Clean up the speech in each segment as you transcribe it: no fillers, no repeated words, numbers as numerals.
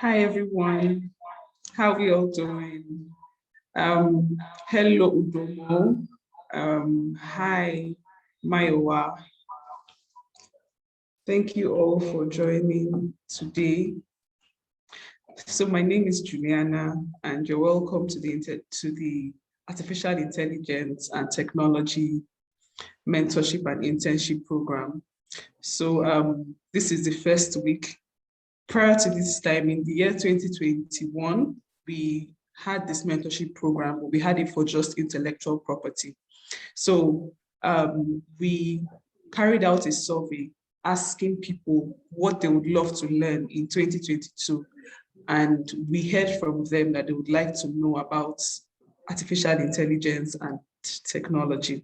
Hi everyone, how are we all doing? Hello Udomo, hi Mayowa. Thank you all for joining today. So my name is Juliana and you're welcome to the Artificial Intelligence and Technology Mentorship and Internship Program. So this is the first week. Prior to this time, in the year 2021, we had this mentorship program, but we had it for just intellectual property. So we carried out a survey asking people what they would love to learn in 2022. And we heard from them that they would like to know about artificial intelligence and technology.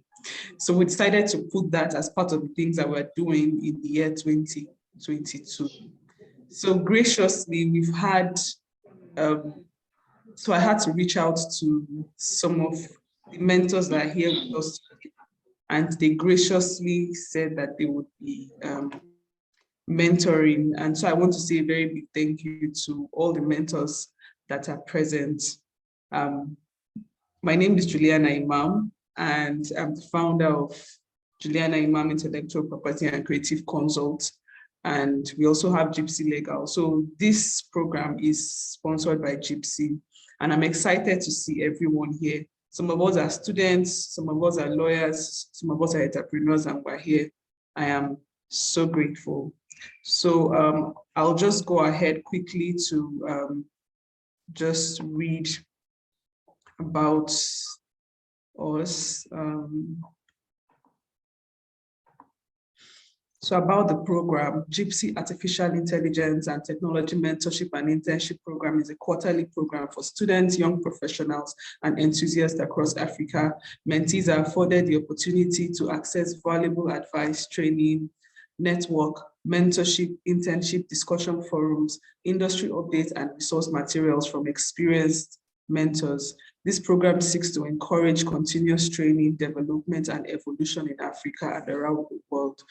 So we decided to put that as part of the things that we're doing in the year 2022. So graciously, we've had, so I had to reach out to some of the mentors that are here with us, and they graciously said that they would be mentoring. And so I want to say a very big thank you to all the mentors that are present. My name is Juliana Imam, and I'm the founder of Juliana Imam Intellectual Property and Creative Consult. And we also have Gypsy Legal. So this program is sponsored by Gypsy. And I'm excited to see everyone here. Some of us are students, some of us are lawyers, some of us are entrepreneurs, and we're here. I am so grateful. So I'll just go ahead quickly to just read about us. So about the program, Gypsy Artificial Intelligence and Technology Mentorship and Internship Program is a quarterly program for students, young professionals, and enthusiasts across Africa. Mentees are afforded the opportunity to access valuable advice, training, network, mentorship, internship, discussion forums, industry updates, and resource materials from experienced mentors. This program seeks to encourage continuous training, development, and evolution in Africa and around the world.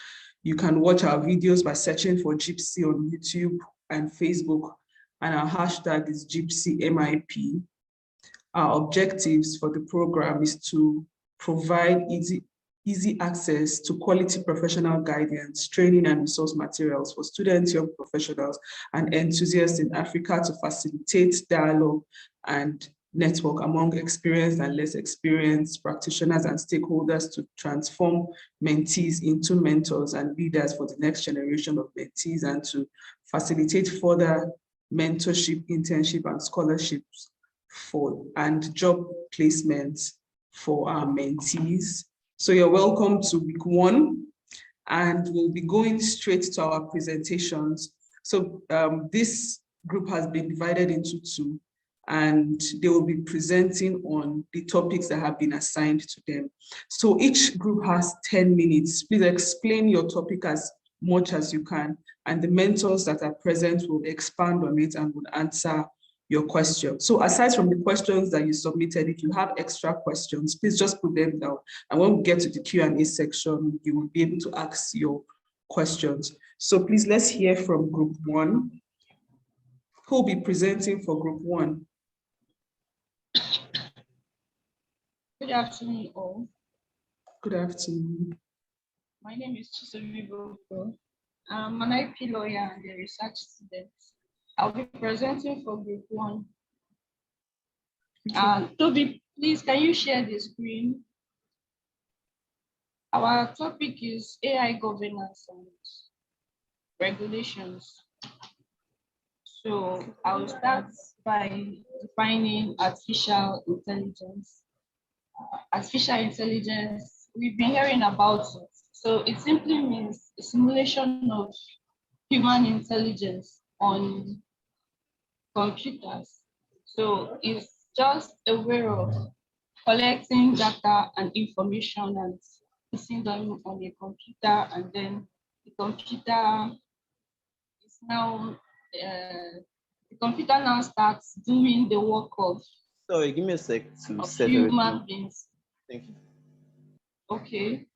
You can watch our videos by searching for Gypsy on YouTube and Facebook, and our hashtag is GypsyMIP. Our objectives for the program is to provide easy access to quality professional guidance, training, and resource materials for students, young professionals, and enthusiasts in Africa to facilitate dialogue and network among experienced and less experienced practitioners and stakeholders to transform mentees into mentors and leaders for the next generation of mentees, and to facilitate further mentorship, internship, and scholarships and job placements for our mentees. So you're welcome to week one, and we'll be going straight to our presentations. So this group has been divided into two, and they will be presenting on the topics that have been assigned to them. So each group has 10 minutes. Please explain your topic as much as you can, and the mentors that are present will expand on it and will answer your question. So aside from the questions that you submitted, if you have extra questions, please just put them down. And when we get to the Q&A section, you will be able to ask your questions. So please, let's hear from group one. Who will be presenting for group one? Good afternoon, all. Good afternoon. My name is Chisomi Boko. I'm an IP lawyer and a research student. I'll be presenting for group one. Toby, please, can you share the screen? Our topic is AI governance and regulations. So I'll start by defining artificial intelligence. Artificial intelligence, we've been hearing about it. So it simply means a simulation of human intelligence on computers. So it's just a way of collecting data and information and putting them on a computer, and then the computer is now the computer now starts doing the work of Sorry, give me a sec to set human everything. beings. Thank you. Okay.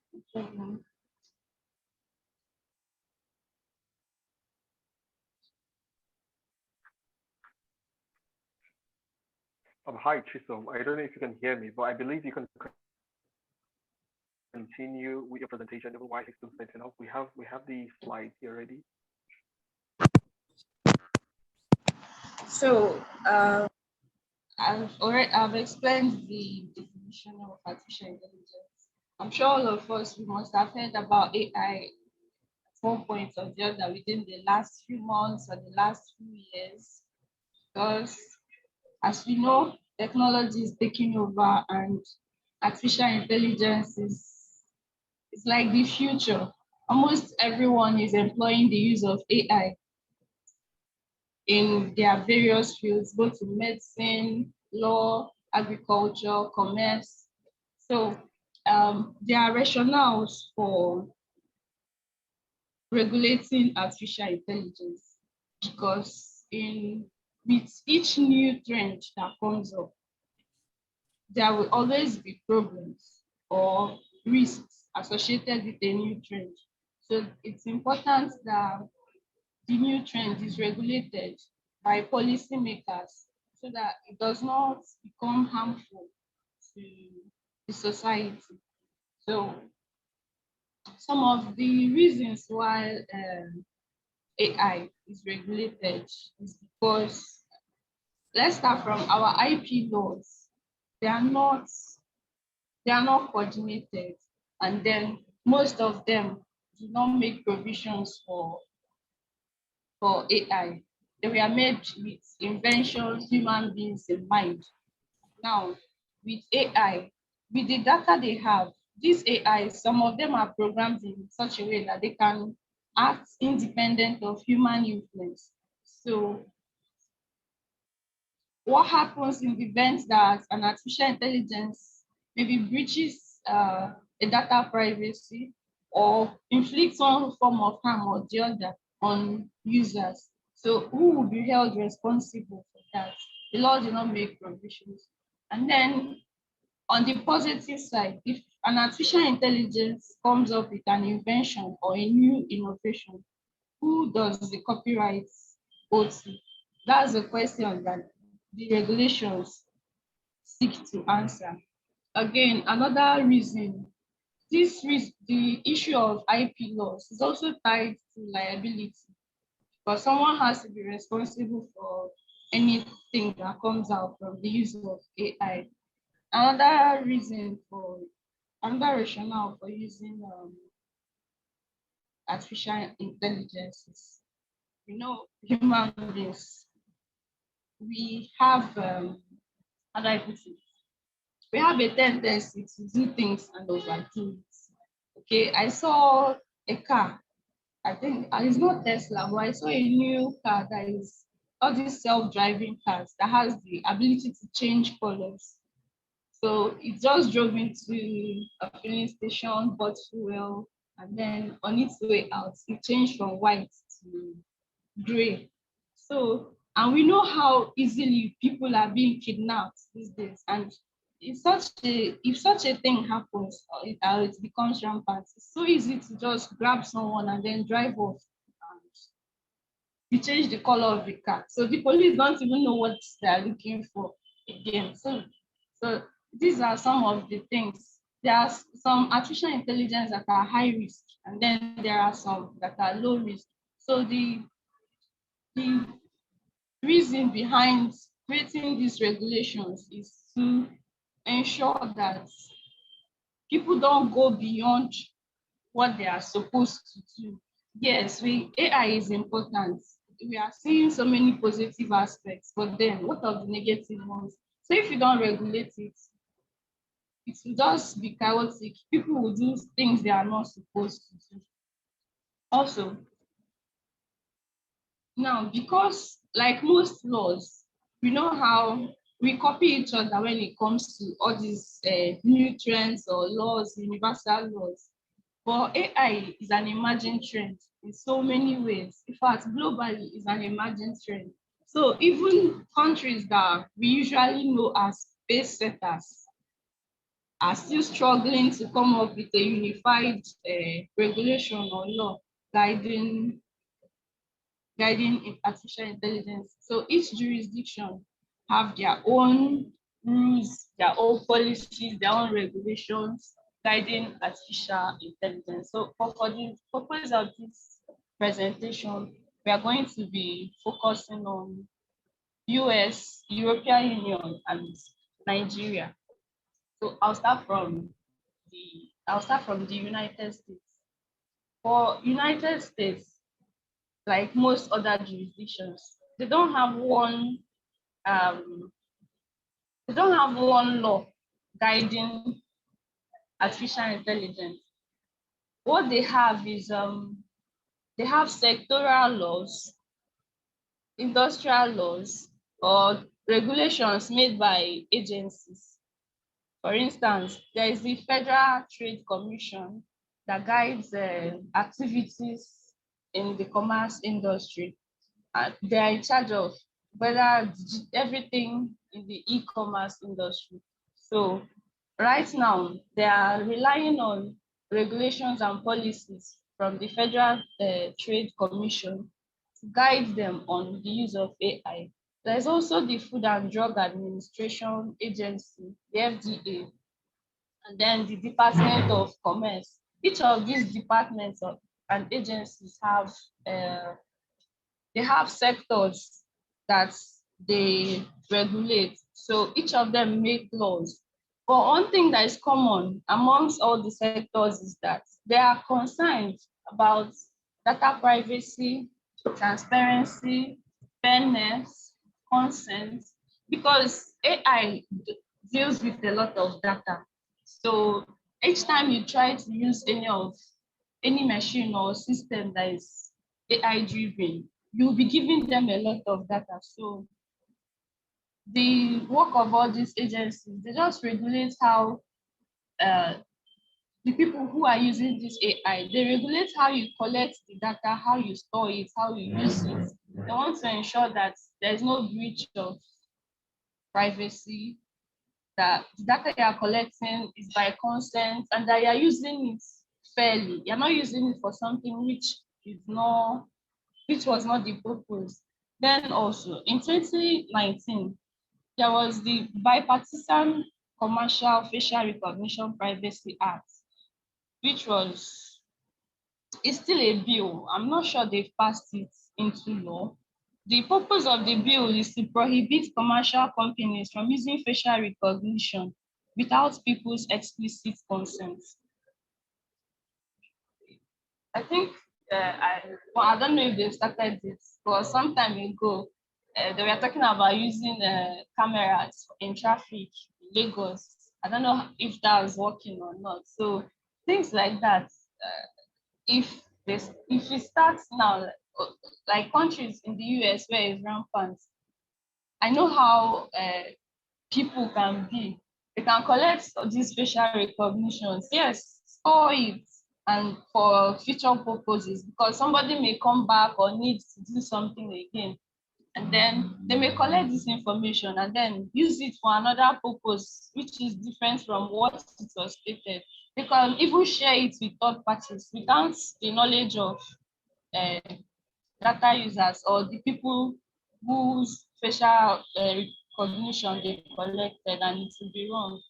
Hi, Chisom. I don't know if you can hear me, but I believe you can continue with your presentation even while it's still setting up. We have the slides here ready. So I've explained the definition of artificial intelligence. I'm sure all of us we must have heard about AI at one point or the other within the last few months or the last few years, because as we know, technology is taking over and artificial intelligence is like the future. Almost everyone is employing the use of AI in their various fields, both in medicine, law, agriculture, commerce. So there are rationales for regulating artificial intelligence because in with each new trend that comes up, there will always be problems or risks associated with a new trend. So it's important that the new trend is regulated by policymakers so that it does not become harmful to the society. So some of the reasons why AI is regulated is because let's start from our IP laws. They are not they are not coordinated, and then most of them do not make provisions for AI. They were made with inventions, human beings in mind. Now, with AI, with the data they have, these AI, some of them are programmed in such a way that they can act independent of human influence. So, what happens in the event that an artificial intelligence maybe breaches a data privacy or inflicts one form of harm or the other on users? So who will be held responsible for that? The law did not make provisions. And then on the positive side, if an artificial intelligence comes up with an invention or a new innovation, who does the copyright go to? That's a question that the regulations seek to answer. Again, another reason, the issue of IP laws is also tied to liability because someone has to be responsible for anything that comes out from the use of AI. Another reason for another rationale for using artificial intelligence is, human beings, we have how do I put it? We have a tendency to do things and overdo it. Okay, I saw a car. I think it's not Tesla, but I saw a new car that is all these self-driving cars that has the ability to change colors. So it just drove into a filling station, bought fuel, and then on its way out, it changed from white to gray. So, and we know how easily people are being kidnapped these days. And if such a thing happens or it becomes rampant, it's so easy to just grab someone and then drive off. And you change the color of the car. So the police don't even know what they are looking for again. So these are some of the things. There are some artificial intelligence that are high risk, and then there are some that are low risk. So the reason behind creating these regulations is to ensure that people don't go beyond what they are supposed to do. Yes, AI is important. We are seeing so many positive aspects, but then what of the negative ones? So if you don't regulate it, it will just be chaotic. People will do things they are not supposed to do. Also, now, because like most laws, we know how we copy each other when it comes to all these new trends or laws, universal laws. But AI is an emerging trend in so many ways. In fact, globally, is an emerging trend. So even countries that we usually know as pace setters are still struggling to come up with a unified regulation or law guiding artificial intelligence. So each jurisdiction have their own rules, their own policies, their own regulations guiding artificial intelligence. So for the purpose of this presentation, we are going to be focusing on US, European Union, and Nigeria. So I'll start from the United States. For United States, like most other jurisdictions, um, they don't have one law guiding artificial intelligence. What they have is they have sectoral laws, industrial laws, or regulations made by agencies. For instance, there is the Federal Trade Commission that guides activities in the commerce industry. They are in charge of whether everything in the e-commerce industry. So right now, they are relying on regulations and policies from the Federal Trade Commission to guide them on the use of AI. There's also the Food and Drug Administration Agency, the FDA, and then the Department of Commerce. Each of these departments and agencies they have sectors that they regulate. So each of them make laws. But one thing that is common amongst all the sectors is that they are concerned about data privacy, transparency, fairness, consent, because AI deals with a lot of data. So each time you try to use any machine or system that is AI driven, you'll be giving them a lot of data. So the work of all these agencies, they just regulate how uh, the people who are using this AI, they regulate how you collect the data, how you store it, how you use it. They want to ensure that there's no breach of privacy, that the data you are collecting is by consent, and that you are using it fairly. You're not using it for something which was not the purpose. Then also in 2019, there was the Bipartisan Commercial Facial Recognition Privacy Act, which is still a bill. I'm not sure they've passed it into law. The purpose of the bill is to prohibit commercial companies from using facial recognition without people's explicit consent. I think I don't know if they've started this, but some time ago, they were talking about using cameras in traffic in Lagos. I don't know if that was working or not. So things like that. If it starts now, like countries in the US where it's rampant, I know how people can be. They can collect these facial recognitions, yes, store it and for future purposes, because somebody may come back or need to do something again. And then they may collect this information and then use it for another purpose, which is different from what it was stated. They can even share it with third parties without the knowledge of uh, data users or the people whose facial recognition they collected, and it will be wrong.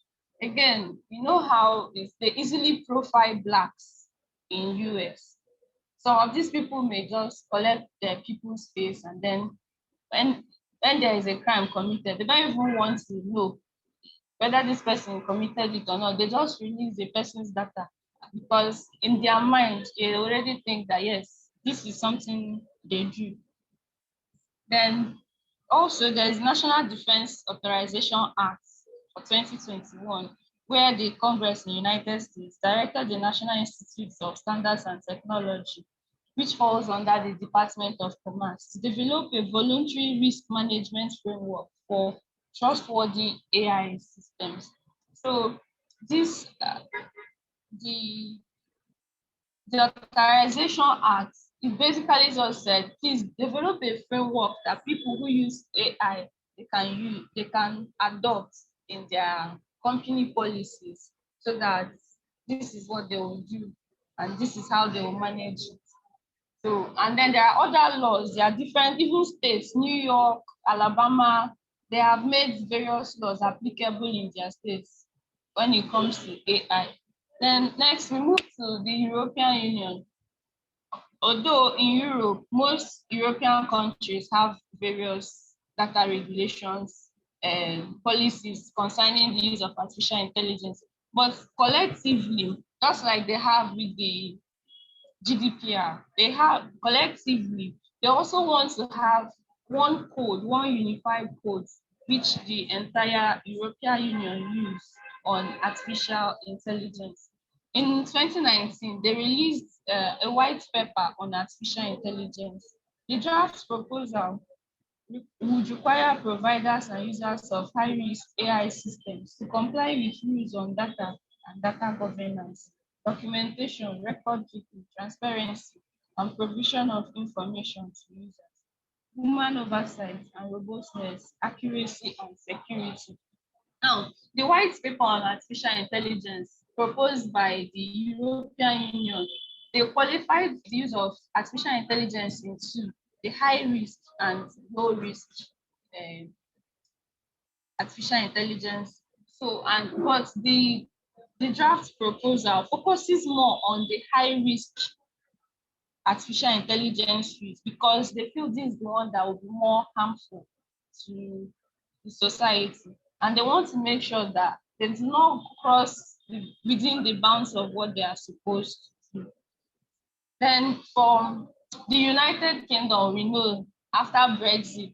Again, you know how they easily profile blacks in US. Some of these people may just collect their people's face, and then when there is a crime committed, they don't even want to know whether this person committed it or not. They just release the person's data because in their mind, they already think that yes, this is something they do. Then also there is National Defense Authorization Act for 2021, where the Congress in the United States directed the National Institute of Standards and Technology, which falls under the Department of Commerce, to develop a voluntary risk management framework for trustworthy AI systems. So this the Authorization Act, it basically just said, please develop a framework that people who use AI they can adopt in their company policies, so that this is what they will do and this is how they will manage it. So, and then there are other laws, there are different, even states, New York, Alabama, they have made various laws applicable in their states when it comes to AI. Then next, we move to the European Union. Although in Europe, most European countries have various data regulations and policies concerning the use of artificial intelligence, but collectively, just like they have with the GDPR, they have collectively, they also want to have one code, one unified code, which the entire European Union use on artificial intelligence. In 2019, they released a white paper on artificial intelligence. The draft proposal would require providers and users of high-risk AI systems to comply with rules on data and data governance, documentation, record keeping, transparency, and provision of information to users, human oversight and robustness, accuracy, and security. Now, the white paper on artificial intelligence proposed by the European Union, they qualified the use of artificial intelligence into the high risk and low risk uh, artificial intelligence. So, and but the draft proposal focuses more on the high risk artificial intelligence use because they feel this is the one that will be more harmful to the society. And they want to make sure that they do not cross within the bounds of what they are supposed to. Then for the United Kingdom, we know after Brexit,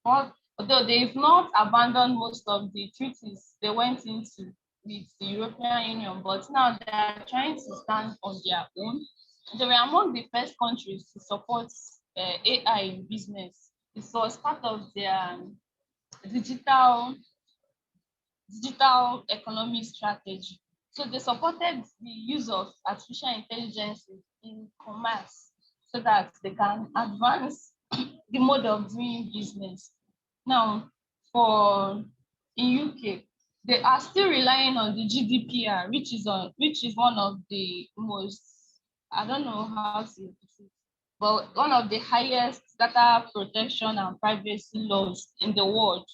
although they've not abandoned most of the treaties they went into with the European Union, but now they are trying to stand on their own. They were among the first countries to support AI in business. It was part of their digital economic strategy. So they supported the use of artificial intelligence in commerce so that they can advance the mode of doing business. Now, for in UK, they are still relying on the GDPR, which is one of the most, I don't know how to put it, but one of the highest data protection and privacy laws in the world.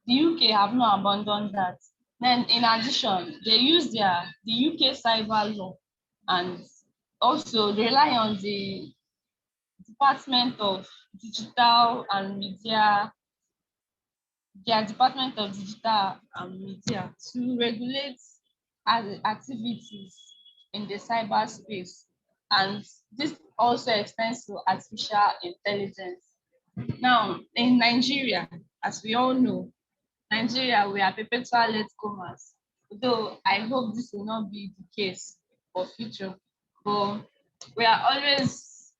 The UK have not abandoned that. Then, in addition, they use the UK cyber law and also rely on the Department of Digital and Media, their Department of Digital and Media to regulate activities in the cyberspace. And this also extends to artificial intelligence. Now, in Nigeria, as we all know, Nigeria, we are perpetual latecomers. Though I hope this will not be the case for future, but we are always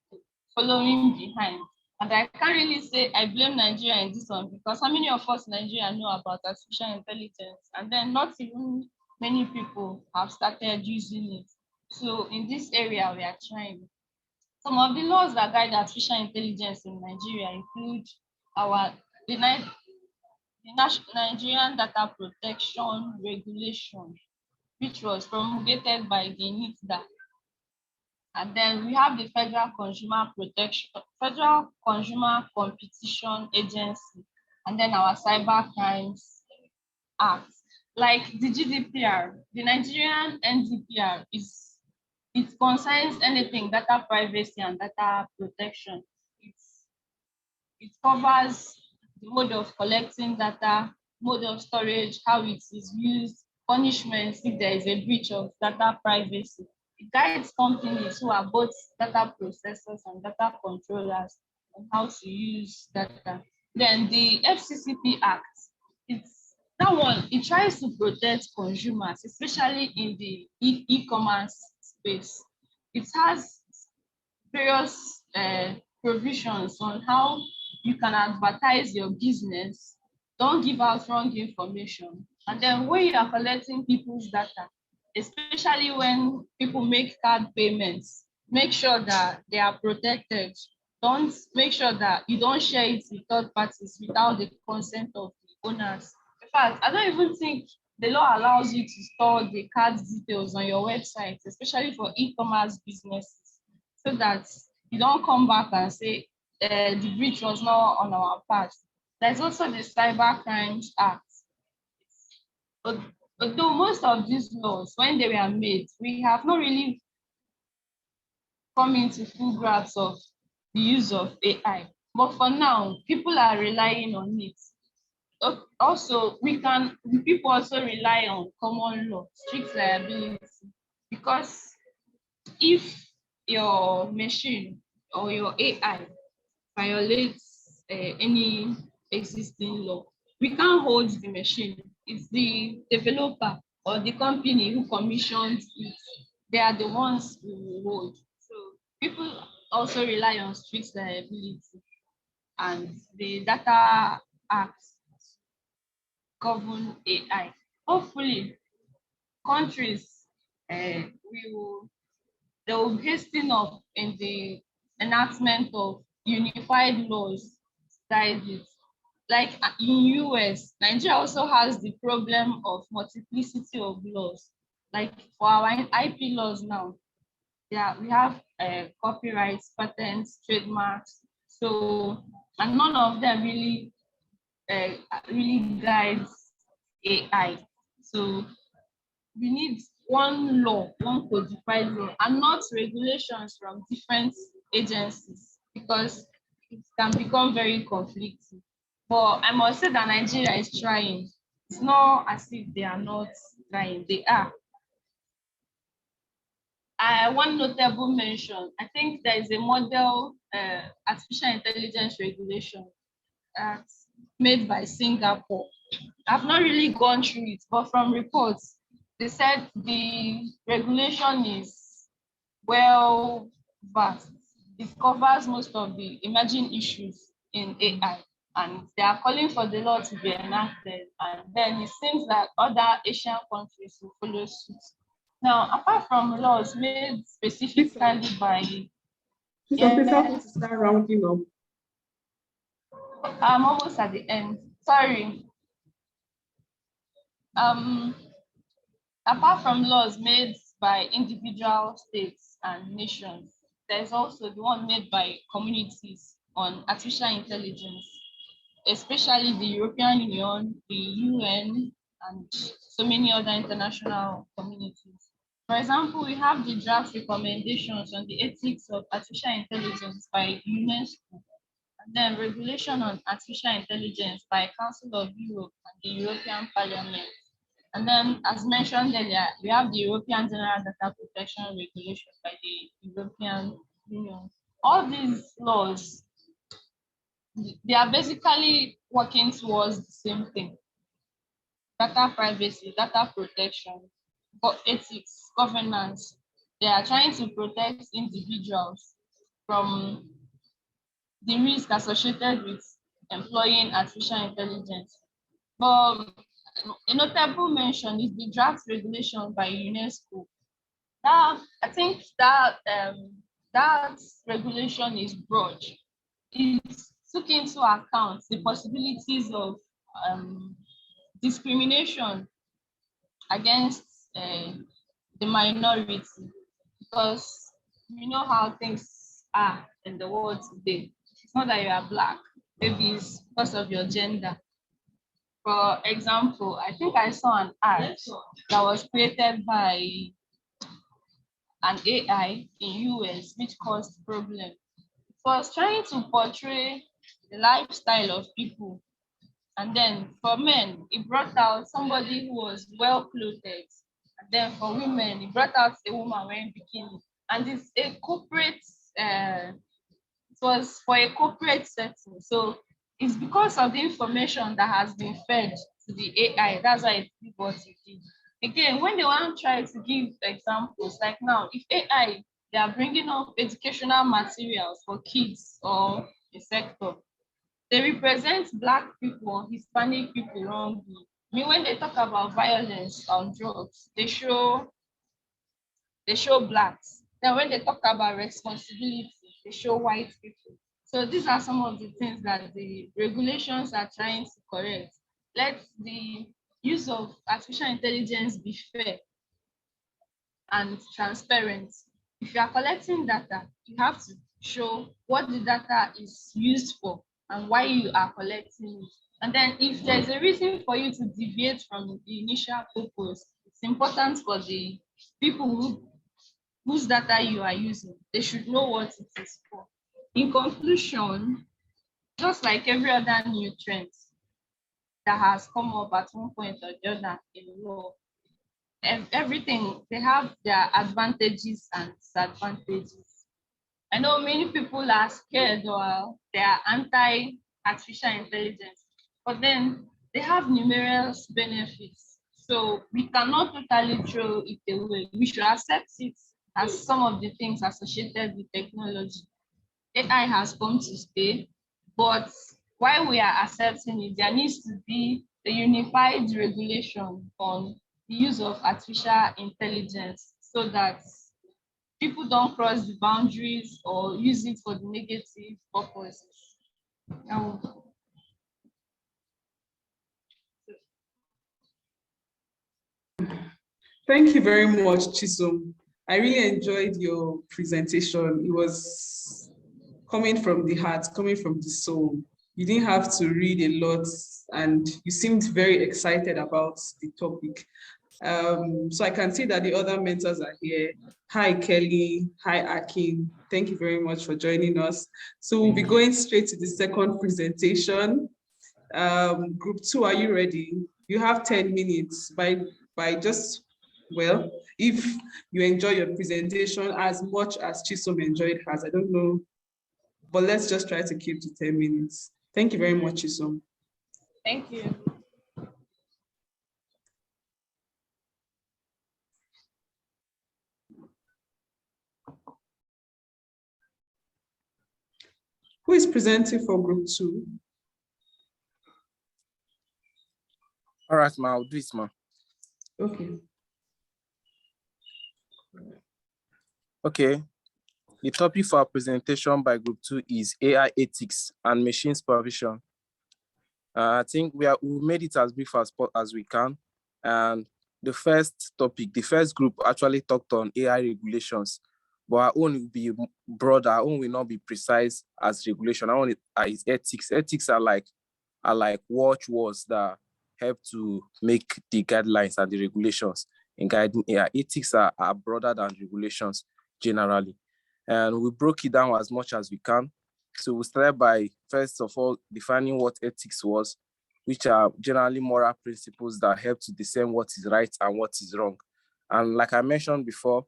following behind. And I can't really say I blame Nigeria in this one because how many of us in Nigeria know about artificial intelligence? And then not even many people have started using it. So in this area, we are trying. Some of the laws that guide artificial intelligence in Nigeria include our the Nigerian Data Protection Regulation, which was promulgated by the NITDA. And then we have the Federal Consumer Competition Agency, and then our Cyber Crimes Act. Like the GDPR, the Nigerian NDPR it concerns anything data privacy and data protection. It covers the mode of collecting data, mode of storage, how it is used, punishments if there is a breach of data privacy. It guides companies who are both data processors and data controllers on how to use data. Then the FCCP Act, it tries to protect consumers, especially in the e-commerce space. It has various provisions on how you can advertise your business, don't give out wrong information. And then when you are collecting people's data, especially when people make card payments, make sure that they are protected. Don't make sure that you don't share it with third parties without the consent of the owners. In fact, I don't even think the law allows you to store the card details on your website, especially for e-commerce businesses, so that you don't come back and say the breach was not on our part. There's also the Cyber Crimes Act. Although most of these laws, when they were made, we have not really come into full grasp of the use of AI. But for now, people are relying on it. Also, people also rely on common law, strict liability, because if your machine or your AI violates any existing law, we can't hold the machine. It's the developer or the company who commissioned it. They are the ones who will hold. So people also rely on strict liability and the Data Act govern AI. Hopefully, countries will they will hasten up in the enactment of unified laws. That is it. Like in US, Nigeria also has the problem of multiplicity of laws. Like for our IP laws now, yeah, we have copyrights, patents, trademarks. So, and none of them uh, really guides AI. So we need one law, one codified law, and not regulations from different agencies because it can become very conflicting. But I must say that Nigeria is trying. It's not as if they are not trying, they are. One notable mention, I think there is a model artificial intelligence regulation made by Singapore. I've not really gone through it, but from reports, they said the regulation is well vast. It covers most of the emerging issues in AI, and they are calling for the law to be enacted. And then it seems like other Asian countries will follow suit. Now, apart from laws made specifically by, Please help me to start rounding up. I'm almost at the end. Sorry. Um, Apart from laws made by individual states and nations, there's also the one made by communities on artificial intelligence, especially the European Union, the UN, and so many other international communities. For example, we have the draft recommendations on the ethics of artificial intelligence by UNESCO, and then regulation on artificial intelligence by Council of Europe and the European Parliament. And then, as mentioned earlier, we have the European General Data Protection Regulation by the European Union. All these laws, they are basically working towards the same thing: data privacy, data protection, but ethics, governance. They are trying to protect individuals from the risk associated with employing artificial intelligence. But a notable mention is the draft regulation by UNESCO. That I think that regulation is broad. It took into account the possibilities of um, discrimination against the minority, because you know how things are in the world today. It's not that you are black, maybe it's because of your gender. For example, I think I saw an ad that was created by an AI in US which caused problem. It was trying to portray the lifestyle of people. And then for men, it brought out somebody who was well clothed. And then for women, it brought out a woman wearing bikini. And it's a corporate, it was for a corporate setting. So it's because of the information that has been fed to the AI. That's why it did what it did. Again, when they want to try to give examples, like now, if AI, they are bringing up educational materials for kids or a sector, they represent Black people or Hispanic people wrongly. I mean, when they talk about violence on drugs, they show Blacks. Then when they talk about responsibility, they show white people. So these are some of the things that the regulations are trying to correct. Let the use of artificial intelligence be fair and transparent. If you are collecting data, you have to show what the data is used for. and why you are collecting it. And then if there's a reason for you to deviate from the initial purpose, it's important for the people whose data you are using. They should know what it is for. In conclusion, just like every other new trend that has come up at one point or the other in law, everything, they have their advantages and disadvantages. I know many people are scared or they are anti-artificial intelligence, but then they have numerous benefits. So we cannot totally throw it away. We should accept it as some of the things associated with technology. AI has come to stay, but while we are accepting it, there needs to be a unified regulation on the use of artificial intelligence so that people don't cross the boundaries or use it for the negative purposes. Um, Thank you very much, Chisom. I really enjoyed your presentation. It was coming from the heart, coming from the soul. You didn't have to read a lot and you seemed very excited about the topic. So I can see that the other mentors are here. Hi, Kelly. Hi, Akin. Thank you very much for joining us. So we'll be going straight to the second presentation. Group 2, are you ready? You have 10 minutes by just, well, if you enjoy your presentation as much as Chisom enjoyed hers, I don't know, but let's just try to keep to 10 minutes. Thank you very much, Chisom. Thank you. Who is presenting for group 2? All right, ma, I'll do it, ma. Okay. Okay. The topic for our presentation by group 2 is AI ethics and machine supervision. I think we made it as brief as we can. And the first topic, the first group actually talked on AI regulations, but our own will be broader. Our own will not be precise as regulation. Our own is ethics. Ethics are like watchwords that help to make the guidelines and the regulations in guiding AI. Ethics are broader than regulations generally. And we broke it down as much as we can. So we started by, first of all, defining what ethics was, which are generally moral principles that help to discern what is right and what is wrong. And like I mentioned before,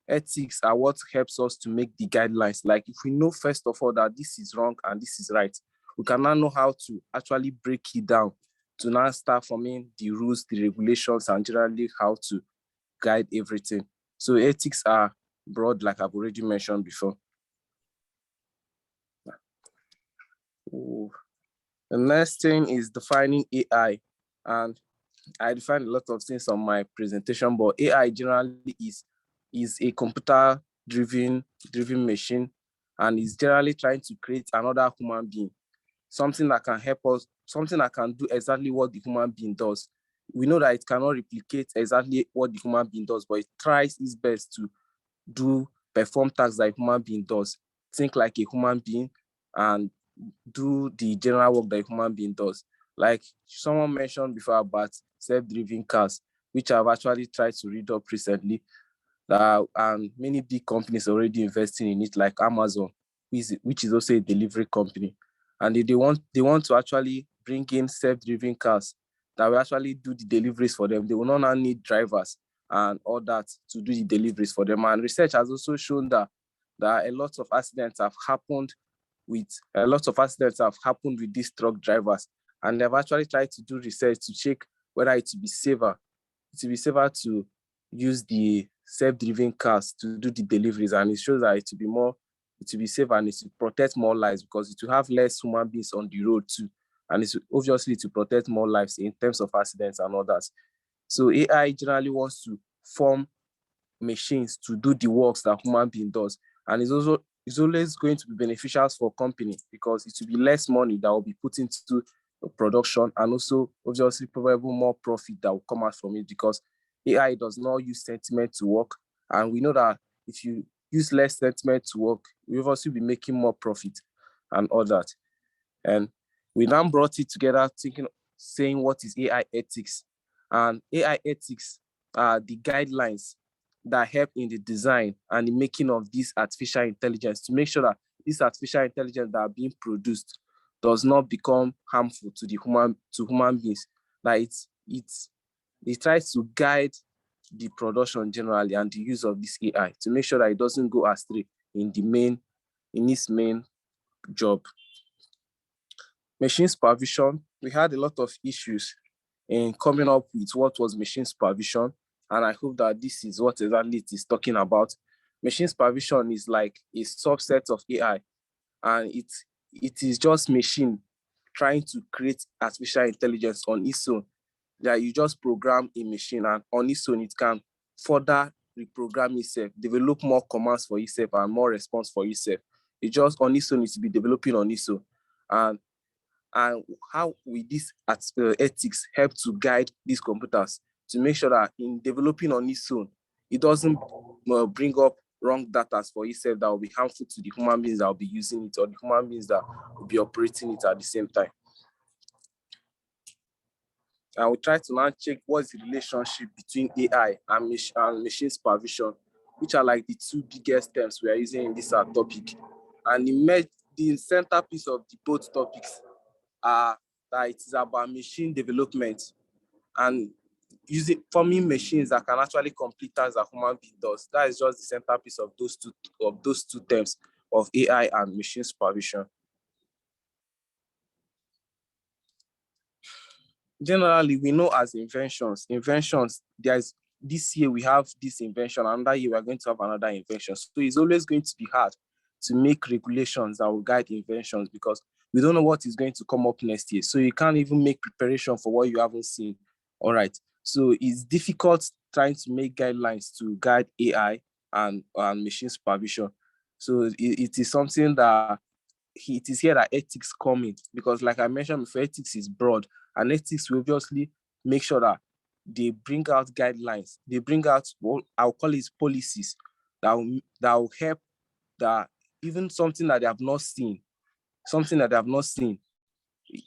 ethics are what helps us to make the guidelines. Like if we know, first of all, that this is wrong and this is right, we can now know how to actually break it down to now start forming the rules, the regulations, and generally how to guide everything. So ethics are broad, like I've already mentioned before. Ooh. The next thing is defining AI. And I defined a lot of things on my presentation, but AI generally is a computer-driven machine, and is generally trying to create another human being, something that can help us, something that can do exactly what the human being does. We know that it cannot replicate exactly what the human being does, but it tries its best to perform tasks that a human being does, think like a human being, and do the general work that a human being does. Like someone mentioned before about self-driving cars, which I've actually tried to read up recently, and many big companies are already investing in it, like Amazon, which is also a delivery company. And they want to actually bring in self-driving cars that will actually do the deliveries for them. They will not now need drivers and all that to do the deliveries for them. And research has also shown that a lot of accidents have happened with these truck drivers. And they've actually tried to do research to check whether it will be safer. It will be safer to use the self-driving cars to do the deliveries. And it shows that it will be safer and it will protect more lives because it will have less human beings on the road too. And it's obviously to protect more lives in terms of accidents and others. So AI generally wants to form machines to do the works that human being does. And it's always going to be beneficial for companies because it will be less money that will be put into production, and also obviously probably more profit that will come out from it because AI does not use sentiment to work. And we know that if you use less sentiment to work, you'll also be making more profit and all that. And we now brought it together saying what is AI ethics. And AI ethics are the guidelines that help in the design and the making of this artificial intelligence to make sure that this artificial intelligence that are being produced does not become harmful to human beings. Like it tries to guide the production generally and the use of this AI to make sure that it doesn't go astray in its main job. Machine supervision, we had a lot of issues in coming up with what was machine supervision, and I hope that this is what exactly it is talking about. Machine supervision is like a subset of AI, and it is just machine trying to create artificial intelligence on its own. That you just program a machine, and on its own it can further reprogram itself, develop more commands for itself and more response for itself. It just on its own needs to be developing on its own. And how will this ethics help to guide these computers to make sure that in developing on its own, it doesn't bring up wrong data for itself that will be harmful to the human beings that will be using it or the human beings that will be operating it at the same time. And we try to now check what's the relationship between AI and machine supervision, which are like the two biggest terms we are using in this topic. And the centerpiece of the both topics are that it is about machine development and forming machines that can actually complete tasks that human being does. That is just the centerpiece of those two terms of AI and machine supervision. Generally, we know as inventions, this year we have this invention, another year we are going to have another invention. So it's always going to be hard to make regulations that will guide inventions because we don't know what is going to come up next year. So you can't even make preparation for what you haven't seen. All right. So it's difficult trying to make guidelines to guide AI and machine supervision. So it is something that it is here that ethics come in because like I mentioned before, ethics is broad and ethics will obviously make sure that they bring out guidelines. They bring out what I'll call it policies that will help that even something that they have not seen,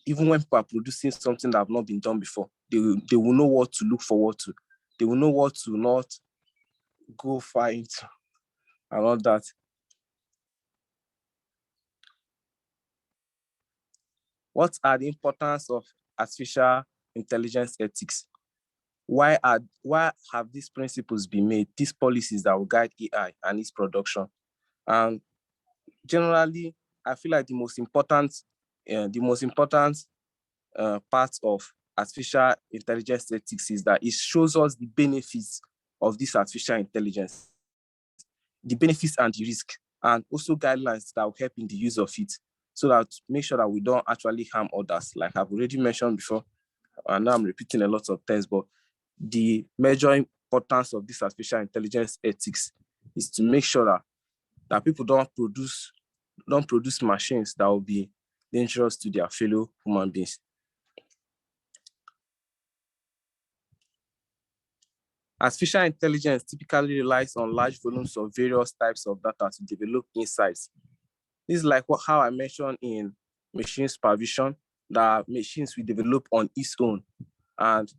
even when people are producing something that have not been done before, they will know what to look forward to. They will know what to not go far into and all that. What are the importance of artificial intelligence ethics? Why have these principles been made, these policies that will guide AI and its production? And generally, I feel like the most important part of artificial intelligence ethics is that it shows us the benefits of this artificial intelligence, the benefits and the risk, and also guidelines that will help in the use of it so that make sure that we don't actually harm others. Like I've already mentioned before, and now I'm repeating a lot of times, but the major importance of this artificial intelligence ethics is to make sure that people don't produce machines that will be dangerous to their fellow human beings. Artificial intelligence typically relies on large volumes of various types of data to develop insights. This is like how I mentioned in machine supervision, that machines will develop on its own. And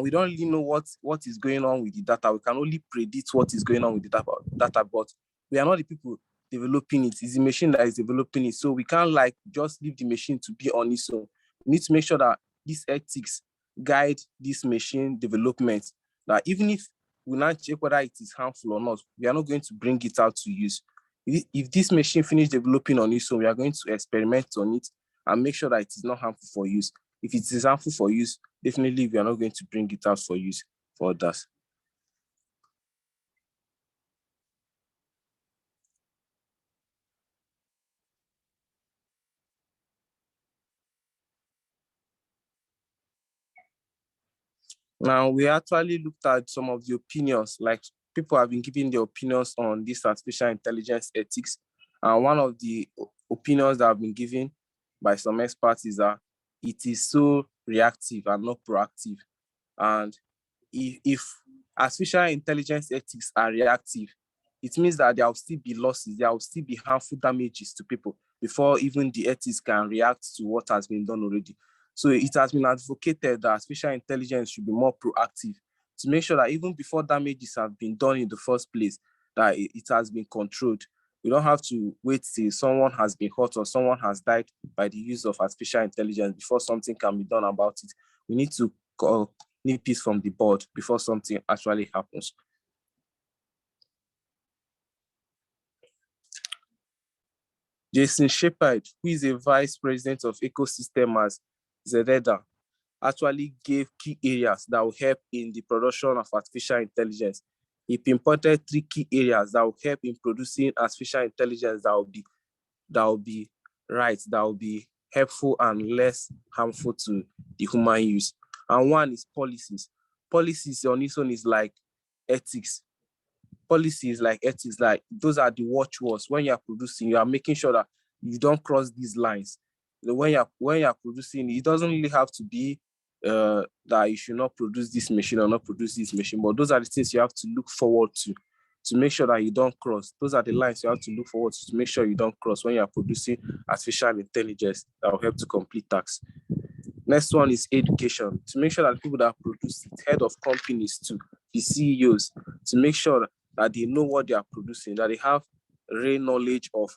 we don't really know what is going on with the data. We can only predict what is going on with the data, but we are not the people developing it. It's the machine that is developing it. So we can't like just leave the machine to be on its own. We need to make sure that these ethics guide this machine development. That even if we not check whether it is harmful or not, we are not going to bring it out to use. If this machine finish developing on its own, we are going to experiment on it and make sure that it is not harmful for use. If it is harmful for use, definitely we are not going to bring it out for use for others. Now, we actually looked at some of the opinions, like people have been giving their opinions on this artificial intelligence ethics. And one of the opinions that have been given by some experts is that it is so reactive and not proactive. And if artificial intelligence ethics are reactive, it means that there will still be losses, there will still be harmful damages to people. before even the ethics can react to what has been done already. So it has been advocated that artificial intelligence should be more proactive to make sure that even before damages have been done in the first place, that it has been controlled. We don't have to wait till someone has been hurt or someone has died by the use of artificial intelligence before something can be done about it. We need to nip it from the bud before something actually happens. Jason Shepard, who is a vice president of ecosystem at Zededa, actually gave key areas that will help in the production of artificial intelligence. He pinpointed 3 key areas that will help in producing artificial intelligence that will be right, that will be helpful and less harmful to the human use. And one is policies. Policies on its own is like ethics. Policies like ethics, like those are the watchwords. When you're producing, you are making sure that you don't cross these lines. When you're producing, it doesn't really have to be that you should not produce this machine or not produce this machine, but those are the things you have to look forward to make sure that you don't cross. Those are the lines you have to look forward to make sure you don't cross when you're producing artificial intelligence that will help to complete tasks. Next one is education, to make sure that people that produce it, head of companies to the CEOs, to make sure that they know what they are producing, that they have real knowledge of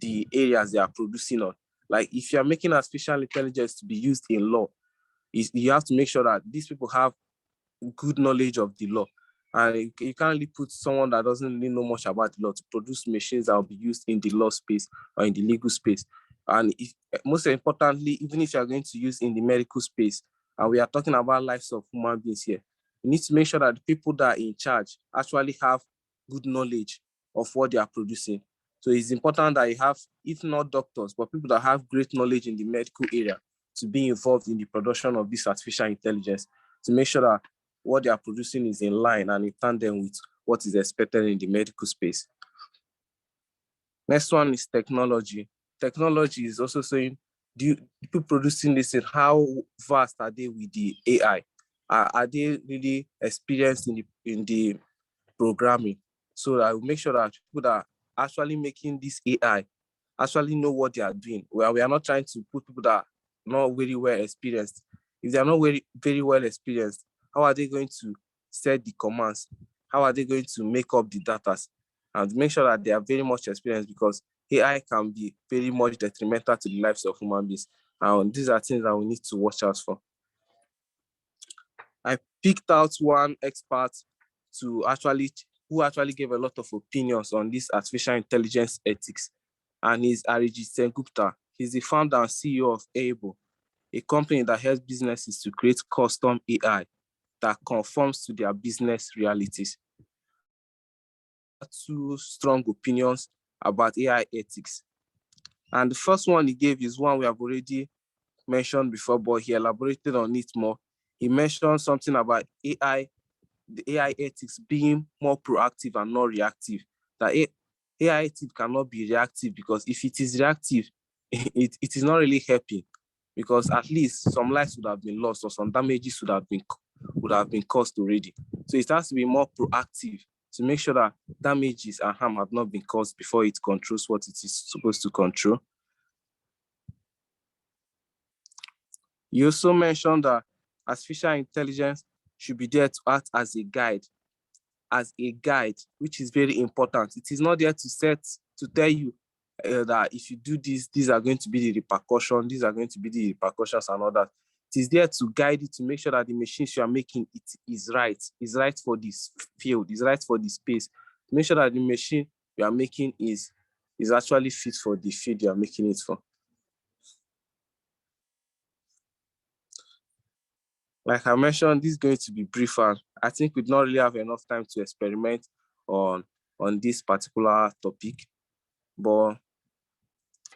the areas they are producing on. Like if you're making artificial intelligence to be used in law, you have to make sure that these people have good knowledge of the law. And you can't really put someone that doesn't really know much about the law to produce machines that will be used in the law space or in the legal space. And most importantly, even if you're going to use in the medical space, and we are talking about lives of human beings here, you need to make sure that the people that are in charge actually have good knowledge of what they are producing. So it's important that you have, if not doctors, but people that have great knowledge in the medical area to be involved in the production of this artificial intelligence, to make sure that what they are producing is in line and in tandem with what is expected in the medical space. Next one is technology. Technology is also saying, people producing this, how vast are they with the AI? Are they really experienced in the programming? So that we make sure that people that are actually making this AI actually know what they are doing. Well, we are not trying to put people that are not very well experienced. If they are not very well experienced, how are they going to set the commands? How are they going to make up the data? And make sure that they are very much experienced, because AI can be very much detrimental to the lives of human beings. And these are things that we need to watch out for. I picked out one expert who actually gave a lot of opinions on this artificial intelligence ethics, and he's Arijit Sengupta. He's the founder and CEO of Able, a company that helps businesses to create custom AI that conforms to their business realities. 2 strong opinions about AI ethics. And the first one he gave is one we have already mentioned before, but he elaborated on it more. He mentioned something about the AI ethics being more proactive and not reactive. That AI ethics cannot be reactive, because if it is reactive, it is not really helping, because at least some lives would have been lost or some damages would have been caused already. So it has to be more proactive to make sure that damages and harm have not been caused before it controls what it is supposed to control. You also mentioned that artificial intelligence should be there to act as a guide, which is very important. It is not there to tell you that if you do this, these are going to be the repercussions, these are going to be the repercussions and all that. It is there to guide you, to make sure that the machines you are making it is right for this field, is right for the space. To make sure that the machine you are making is actually fit for the field you are making it for. Like I mentioned, this is going to be brief, and I think we do not really have enough time to experiment on this particular topic, but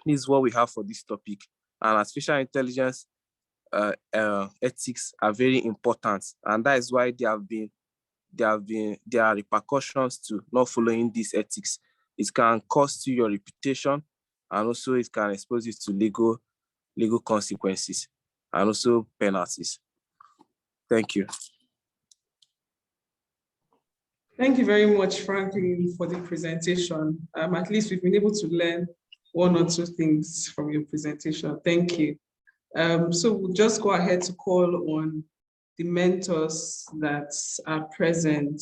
this is what we have for this topic. And artificial intelligence ethics are very important, and that is why there are repercussions to not following these ethics. It can cost you your reputation, and also it can expose you to legal consequences and also penalties. Thank you. Thank you very much, Franklin, for the presentation. At least we've been able to learn one or two things from your presentation. Thank you. So we'll just go ahead to call on the mentors that are present.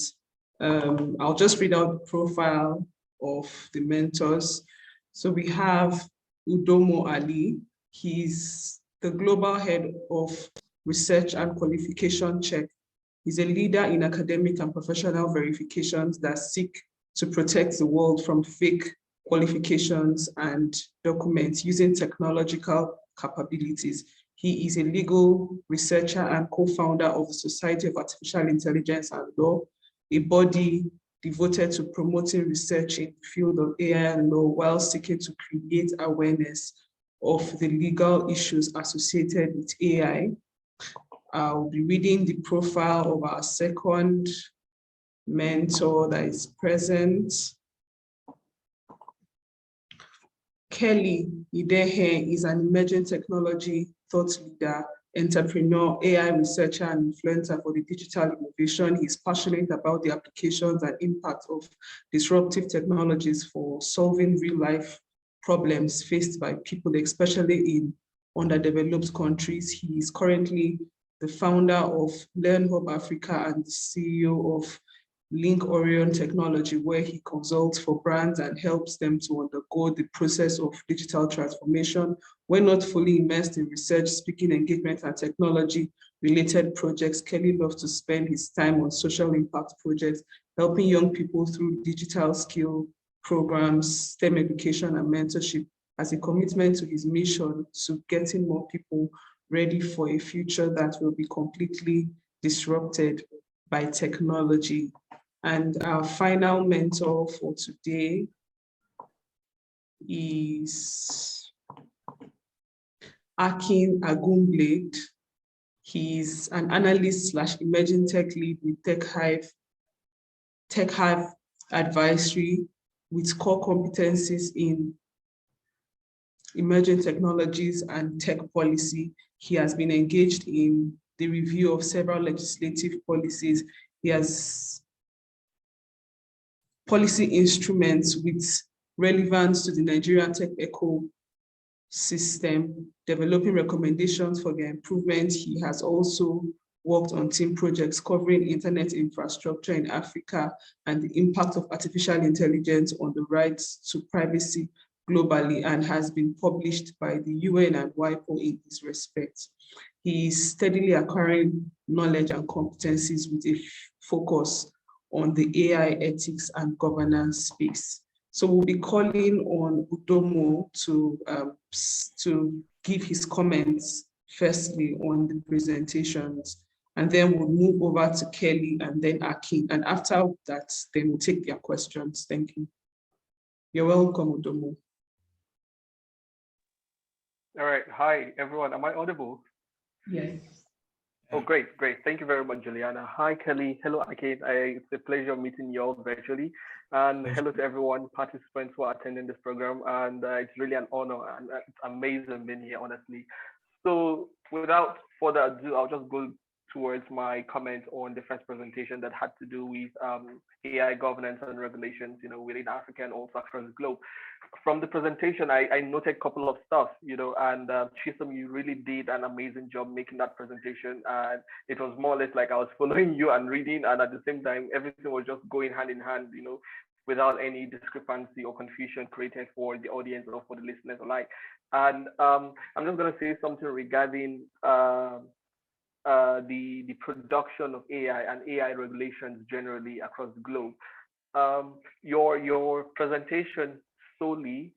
I'll just read out the profile of the mentors. So we have Udomo Ali. He's the global head of research and qualification check. He's a leader in academic and professional verifications that seek to protect the world from fake qualifications and documents using technological capabilities. He is a legal researcher and co-founder of the Society of Artificial Intelligence and Law, a body devoted to promoting research in the field of AI and law while seeking to create awareness of the legal issues associated with AI. I'll be reading the profile of our second mentor that is present. Kelly Idehe is an emerging technology thought leader, entrepreneur, AI researcher, and influencer for the digital innovation. He's passionate about the applications and impact of disruptive technologies for solving real-life problems faced by people, especially in underdeveloped countries. He is currently the founder of LearnHub Africa and the CEO of Link Orion Technology, where he consults for brands and helps them to undergo the process of digital transformation. When not fully immersed in research, speaking engagement, and technology-related projects, Kelly loves to spend his time on social impact projects, helping young people through digital skill programs, STEM education, and mentorship as a commitment to his mission to getting more people ready for a future that will be completely disrupted by technology. And our final mentor for today is Akin Agumblade. He's an analyst / emerging tech lead with Tech Hive Advisory with core competencies in emerging technologies and tech policy. He has been engaged in the review of several legislative policies. He has policy instruments with relevance to the Nigerian tech ecosystem, developing recommendations for their improvement. He has also worked on team projects covering internet infrastructure in Africa and the impact of artificial intelligence on the rights to privacy globally, and has been published by the UN and WIPO in this respect. He is steadily acquiring knowledge and competencies with a focus on the AI ethics and governance space. So we'll be calling on Udomo to give his comments firstly on the presentations, and then we'll move over to Kelly and then Akin. And after that, then we'll take their questions. Thank you. You're welcome, Udomo. All right. Hi, everyone. Am I audible? Yes. Oh, great. Thank you very much, Juliana. Hi, Kelly. Hello, Akin. It's a pleasure meeting you all virtually. And hello to everyone, participants who are attending this program. And it's really an honor and it's amazing being here, honestly. So without further ado, I'll just go towards my comments on the first presentation that had to do with AI governance and regulations, within Africa and also across the globe. From the presentation, I noted a couple of stuff, and Chisom, you really did an amazing job making that presentation. And it was more or less like I was following you and reading, and at the same time, everything was just going hand in hand, without any discrepancy or confusion created for the audience or for the listeners alike. And I'm just going to say something regarding the production of AI and AI regulations generally across the globe. Your presentation solely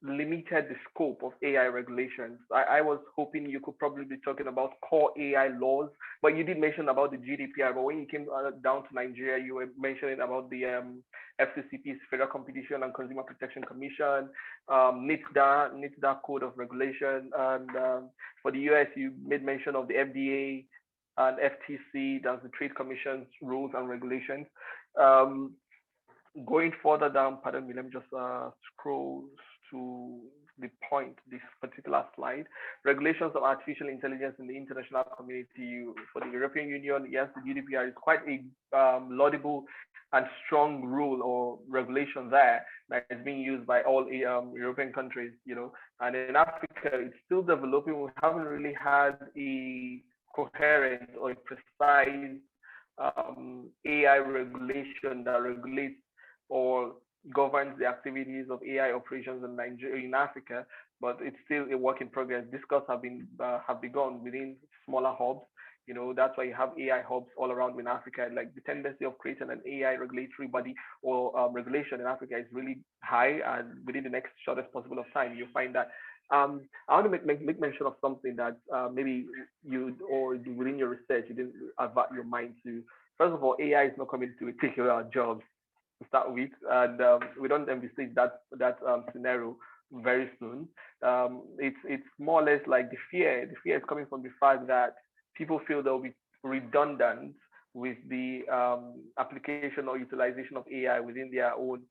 limited the scope of AI regulations. I was hoping you could probably be talking about core AI laws, but you did mention about the GDPR. But when you came down to Nigeria, you were mentioning about the FCCP's Federal Competition and Consumer Protection Commission, NITDA Code of Regulation, and for the US, you made mention of the FDA and FTC, that's the Trade Commission's rules and regulations. Going further down, pardon me, let me just scroll to the point, this particular slide. Regulations of artificial intelligence in the international community. For the European Union, yes, the GDPR is quite a laudable and strong rule or regulation there that is being used by all European countries, and in Africa, it's still developing. We haven't really had a coherent or a precise AI regulation that regulates or governs the activities of AI operations in Nigeria, in Africa, but it's still a work in progress. Discussions have begun within smaller hubs. That's why you have AI hubs all around in Africa. Like the tendency of creating an AI regulatory body or regulation in Africa is really high, and within the next shortest possible of time, you'll find that. I want to make mention of something that maybe you or within your research you didn't avert your mind to. First of all, AI is not coming to take away our jobs to start with, and we don't envisage that scenario very soon. It's more or less like the fear. The fear is coming from the fact that people feel they'll be redundant with the application or utilization of AI within their own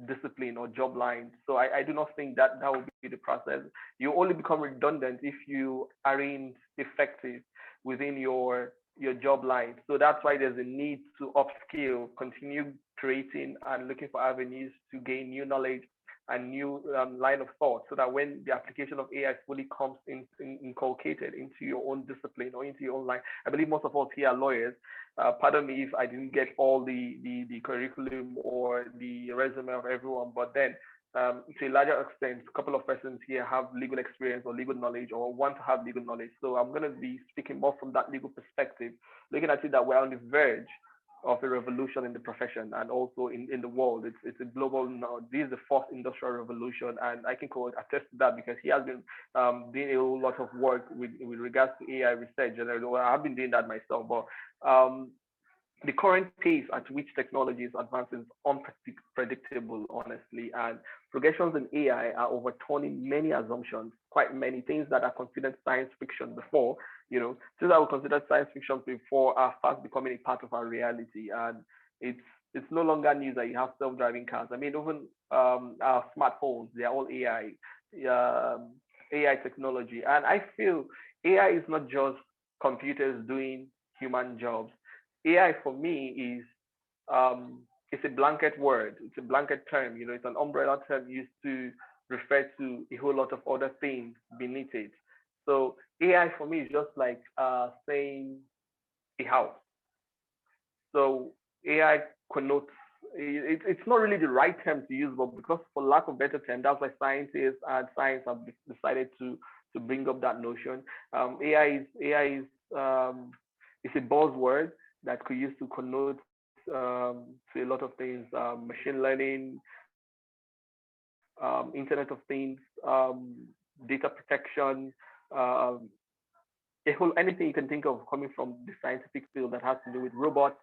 discipline or job lines. So I do not think that will be the process. You only become redundant if you aren't effective within your job line. So that's why there's a need to upskill, continue creating and looking for avenues to gain new knowledge and new line of thought, so that when the application of AI fully comes inculcated into your own discipline or into your own line. I believe most of us here are lawyers. Pardon me if I didn't get all the curriculum or the resume of everyone, but then to a larger extent, a couple of persons here have legal experience or legal knowledge or want to have legal knowledge. So I'm going to be speaking more from that legal perspective, looking at it that we're on the verge of a revolution in the profession and also in the world. It's a global now. This is the fourth industrial revolution, and I can attest to that because he has been doing a whole lot of work with regards to AI research. And I've been doing that myself, but the current pace at which technology is advancing is unpredictable, honestly, and progressions in AI are overturning many assumptions, quite many things that are considered science fiction before. Things that were considered science fiction before are fast becoming a part of our reality, and it's no longer news that you have self-driving cars. I mean, even our smartphones, they're all AI technology, and I feel AI is not just computers doing human jobs. AI for me is it's a blanket word. It's a blanket term. It's an umbrella term used to refer to a whole lot of other things beneath it. So AI for me is just like saying a house. So AI connotes, it's not really the right term to use, but because for lack of better term, that's why scientists and science have decided to bring up that notion. AI is it's a buzzword that could use to connote to a lot of things, machine learning, Internet of Things, data protection, anything you can think of coming from the scientific field that has to do with robots,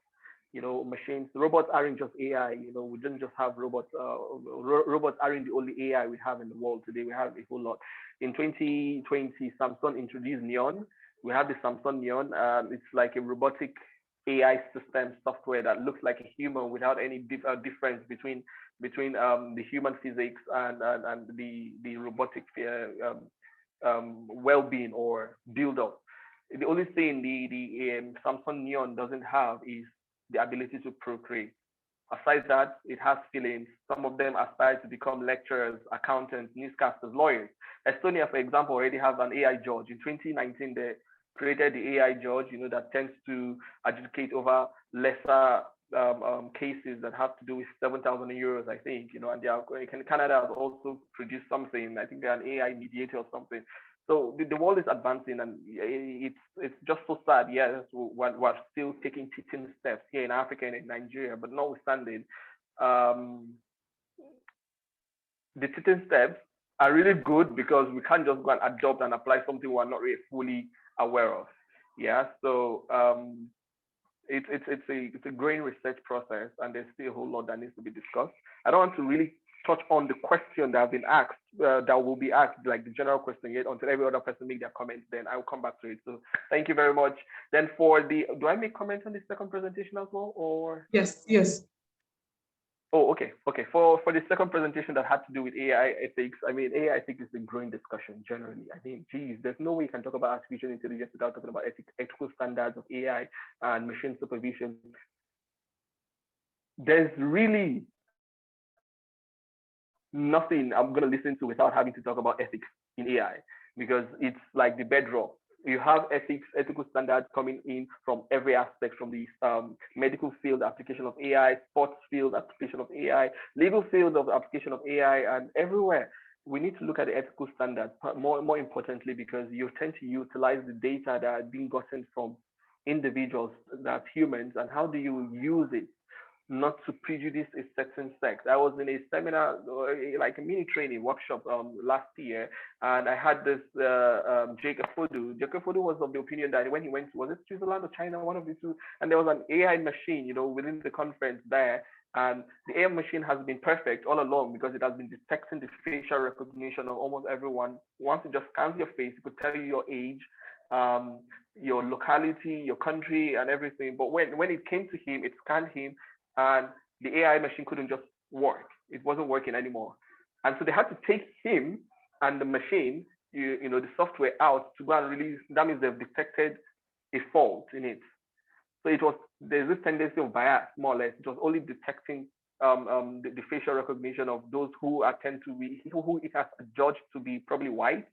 machines. Robots aren't just AI. We didn't just have robots. Robots aren't the only AI we have in the world today. We have a whole lot. In 2020, Samsung introduced Neon. We have the Samsung Neon. It's like a robotic AI system software that looks like a human without any difference between the human physics and the robotic well-being or build-up. The only thing the Samsung Neon doesn't have is the ability to procreate. Aside that, it has feelings. Some of them aspire to become lecturers, accountants, newscasters, lawyers. Estonia, for example, already has an AI judge. In 2019, they created the AI judge, that tends to adjudicate over lesser cases that have to do with 7,000 euros, I think, and Canada has also produced something. I think they're an AI mediator or something. So the world is advancing, and it's just so sad. Yes, we're still taking teaching steps here in Africa and in Nigeria, but notwithstanding, the teaching steps are really good because we can't just go and adopt and apply something we're not really fully aware of. Yeah, so it's a growing research process, and there's still a whole lot that needs to be discussed. I don't want to really touch on the question that have been asked, that will be asked, like the general question yet, until every other person make their comments, then I will come back to it. So thank you very much. Then do I make comments on the second presentation as well, or? Yes. Oh, okay. For the second presentation that had to do with AI ethics, I mean, AI ethics is a growing discussion generally. I mean, geez, there's no way you can talk about artificial intelligence without talking about ethical standards of AI and machine supervision. There's really nothing I'm going to listen to without having to talk about ethics in AI, because it's like the bedrock. You have ethical standards coming in from every aspect, from the medical field application of AI, sports field application of AI, legal field of application of AI, and everywhere. We need to look at the ethical standards more importantly, because you tend to utilize the data that are being gotten from individuals, that's humans, and how do you use it not to prejudice a certain sex. I was in a seminar, like a mini training workshop last year, and I had this Jacob Fodu. Jacob Fodu was of the opinion that when he went to, was it Switzerland or China, one of the two, and there was an AI machine, within the conference there, and the AI machine has been perfect all along because it has been detecting the facial recognition of almost everyone. Once it just scans your face, it could tell you your age, your locality, your country, and everything. But when it came to him, it scanned him, and the AI machine couldn't just work. It wasn't working anymore. And so they had to take him and the machine, the software out to go and release. That means they've detected a fault in it. So there's this tendency of bias, more or less. It was only detecting the facial recognition of those who tend to be, who it has judged to be probably white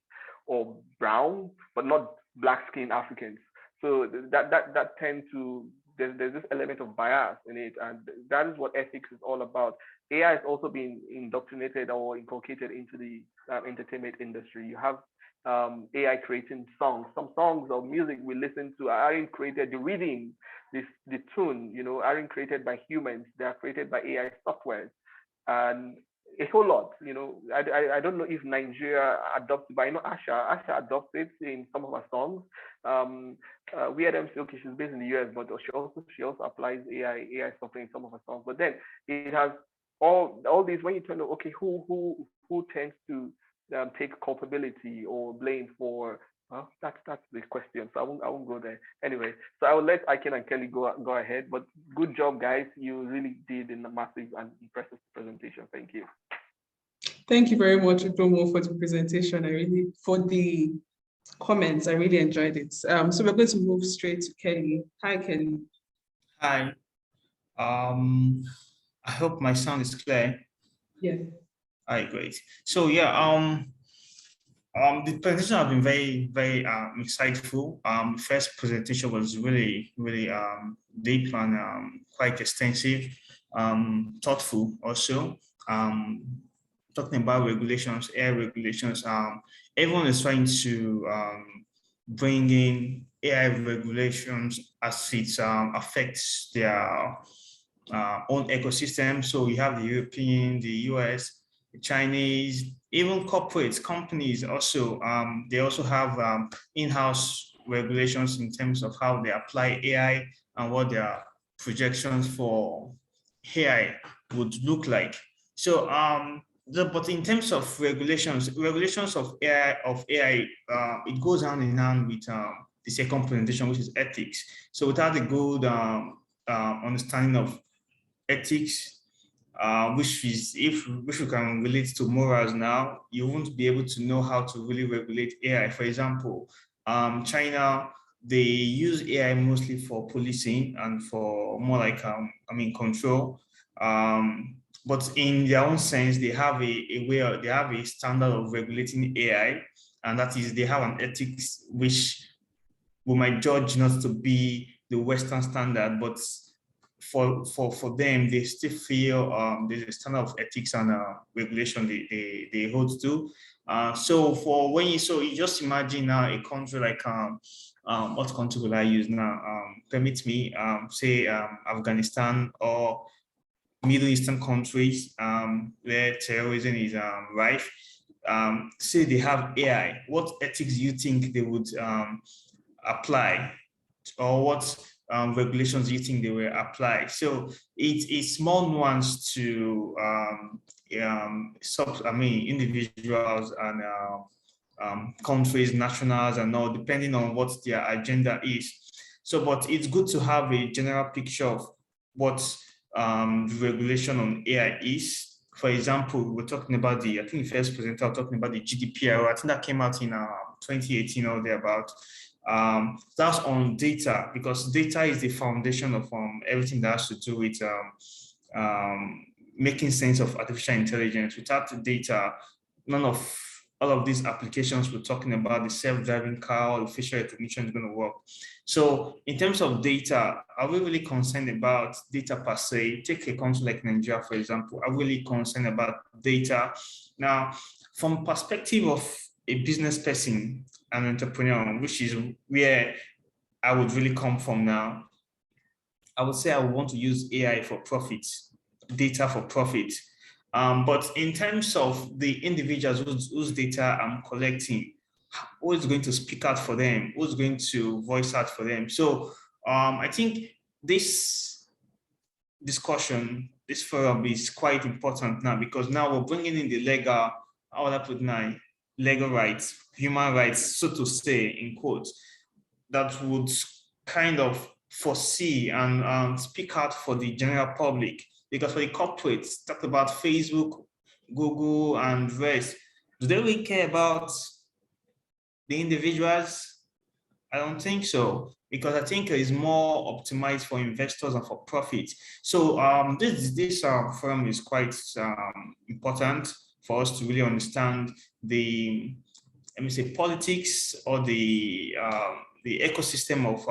or brown, but not black-skinned Africans. So that tends to, there's this element of bias in it, and that is what ethics is all about. AI is also being indoctrinated or inculcated into the entertainment industry. You have AI creating songs. Some songs or music we listen to aren't created, the rhythm, the tune, aren't created by humans. They are created by AI software. And a whole lot, I don't know if Nigeria adopts, but I know Asha adopts it in some of her songs. We had MC, okay, she's based in the US, but she also applies AI software in some of her songs. But then it has all these, when you turn to, okay, who tends to take culpability or blame for, that's the question. So I won't go there. Anyway, so I will let Aiken and Kelly go ahead. But good job, guys. You really did a massive and impressive presentation. Thank you. Thank you very much, Udomo, for the presentation. For the comments, I really enjoyed it. So we're going to move straight to Kelly. Hi, Kelly. Hi. I hope my sound is clear. Yes. All right, great. So yeah, the presentation has been very, very insightful. The first presentation was really, really deep and quite extensive, thoughtful also. Talking about regulations, air regulations. Everyone is trying to bring in AI regulations as it affects their own ecosystem. So you have the European, the US, the Chinese, even corporate companies also, they also have in-house regulations in terms of how they apply AI and what their projections for AI would look like. So, but in terms of regulations of AI, it goes hand in hand with the second presentation, which is ethics. So without the good understanding of ethics, which we can relate to morals now, you won't be able to know how to really regulate AI. For example, China, they use AI mostly for policing and for more like control. But in their own sense, they have they have a standard of regulating AI, and that is they have an ethics which we might judge not to be the Western standard, but for them, they still feel there's a standard of ethics and regulation they hold to. So you just imagine now a country like what country will I use now? Permit me, say Afghanistan or Middle Eastern countries where terrorism is rife. Say they have AI. What ethics do you think they would apply, or what regulations do you think they will apply? So it's more nuanced to individuals and countries, nationals, and all, depending on what their agenda is. So, but it's good to have a general picture of what the regulation on AI is. For example, we're talking about I think the first presenter was talking about the GDPR. I think that came out in 2018 or thereabout. That's on data, because data is the foundation of everything that has to do with making sense of artificial intelligence. Without the data, none of all of these applications we're talking about, the self-driving car, the facial recognition, is going to work. So in terms of data, are we really concerned about data per se? Take a country like Nigeria, for example. Are we really concerned about data? Now, from perspective of a business person, an entrepreneur, which is where I would really come from now, I would say I would want to use AI for profit, data for profit. But in terms of the individuals whose data I'm collecting, who is going to speak out for them? Who's going to voice out for them? So I think this discussion, this forum is quite important now, because now we're bringing in the legal, how would I put now, legal rights, human rights, so to say, in quotes, that would kind of foresee and speak out for the general public. Because for the corporates, talk about Facebook, Google, and rest, do they really care about the individuals? I don't think so, because I think it's more optimized for investors and for profit. So this forum is quite important for us to really understand the, let me say, politics or the ecosystem of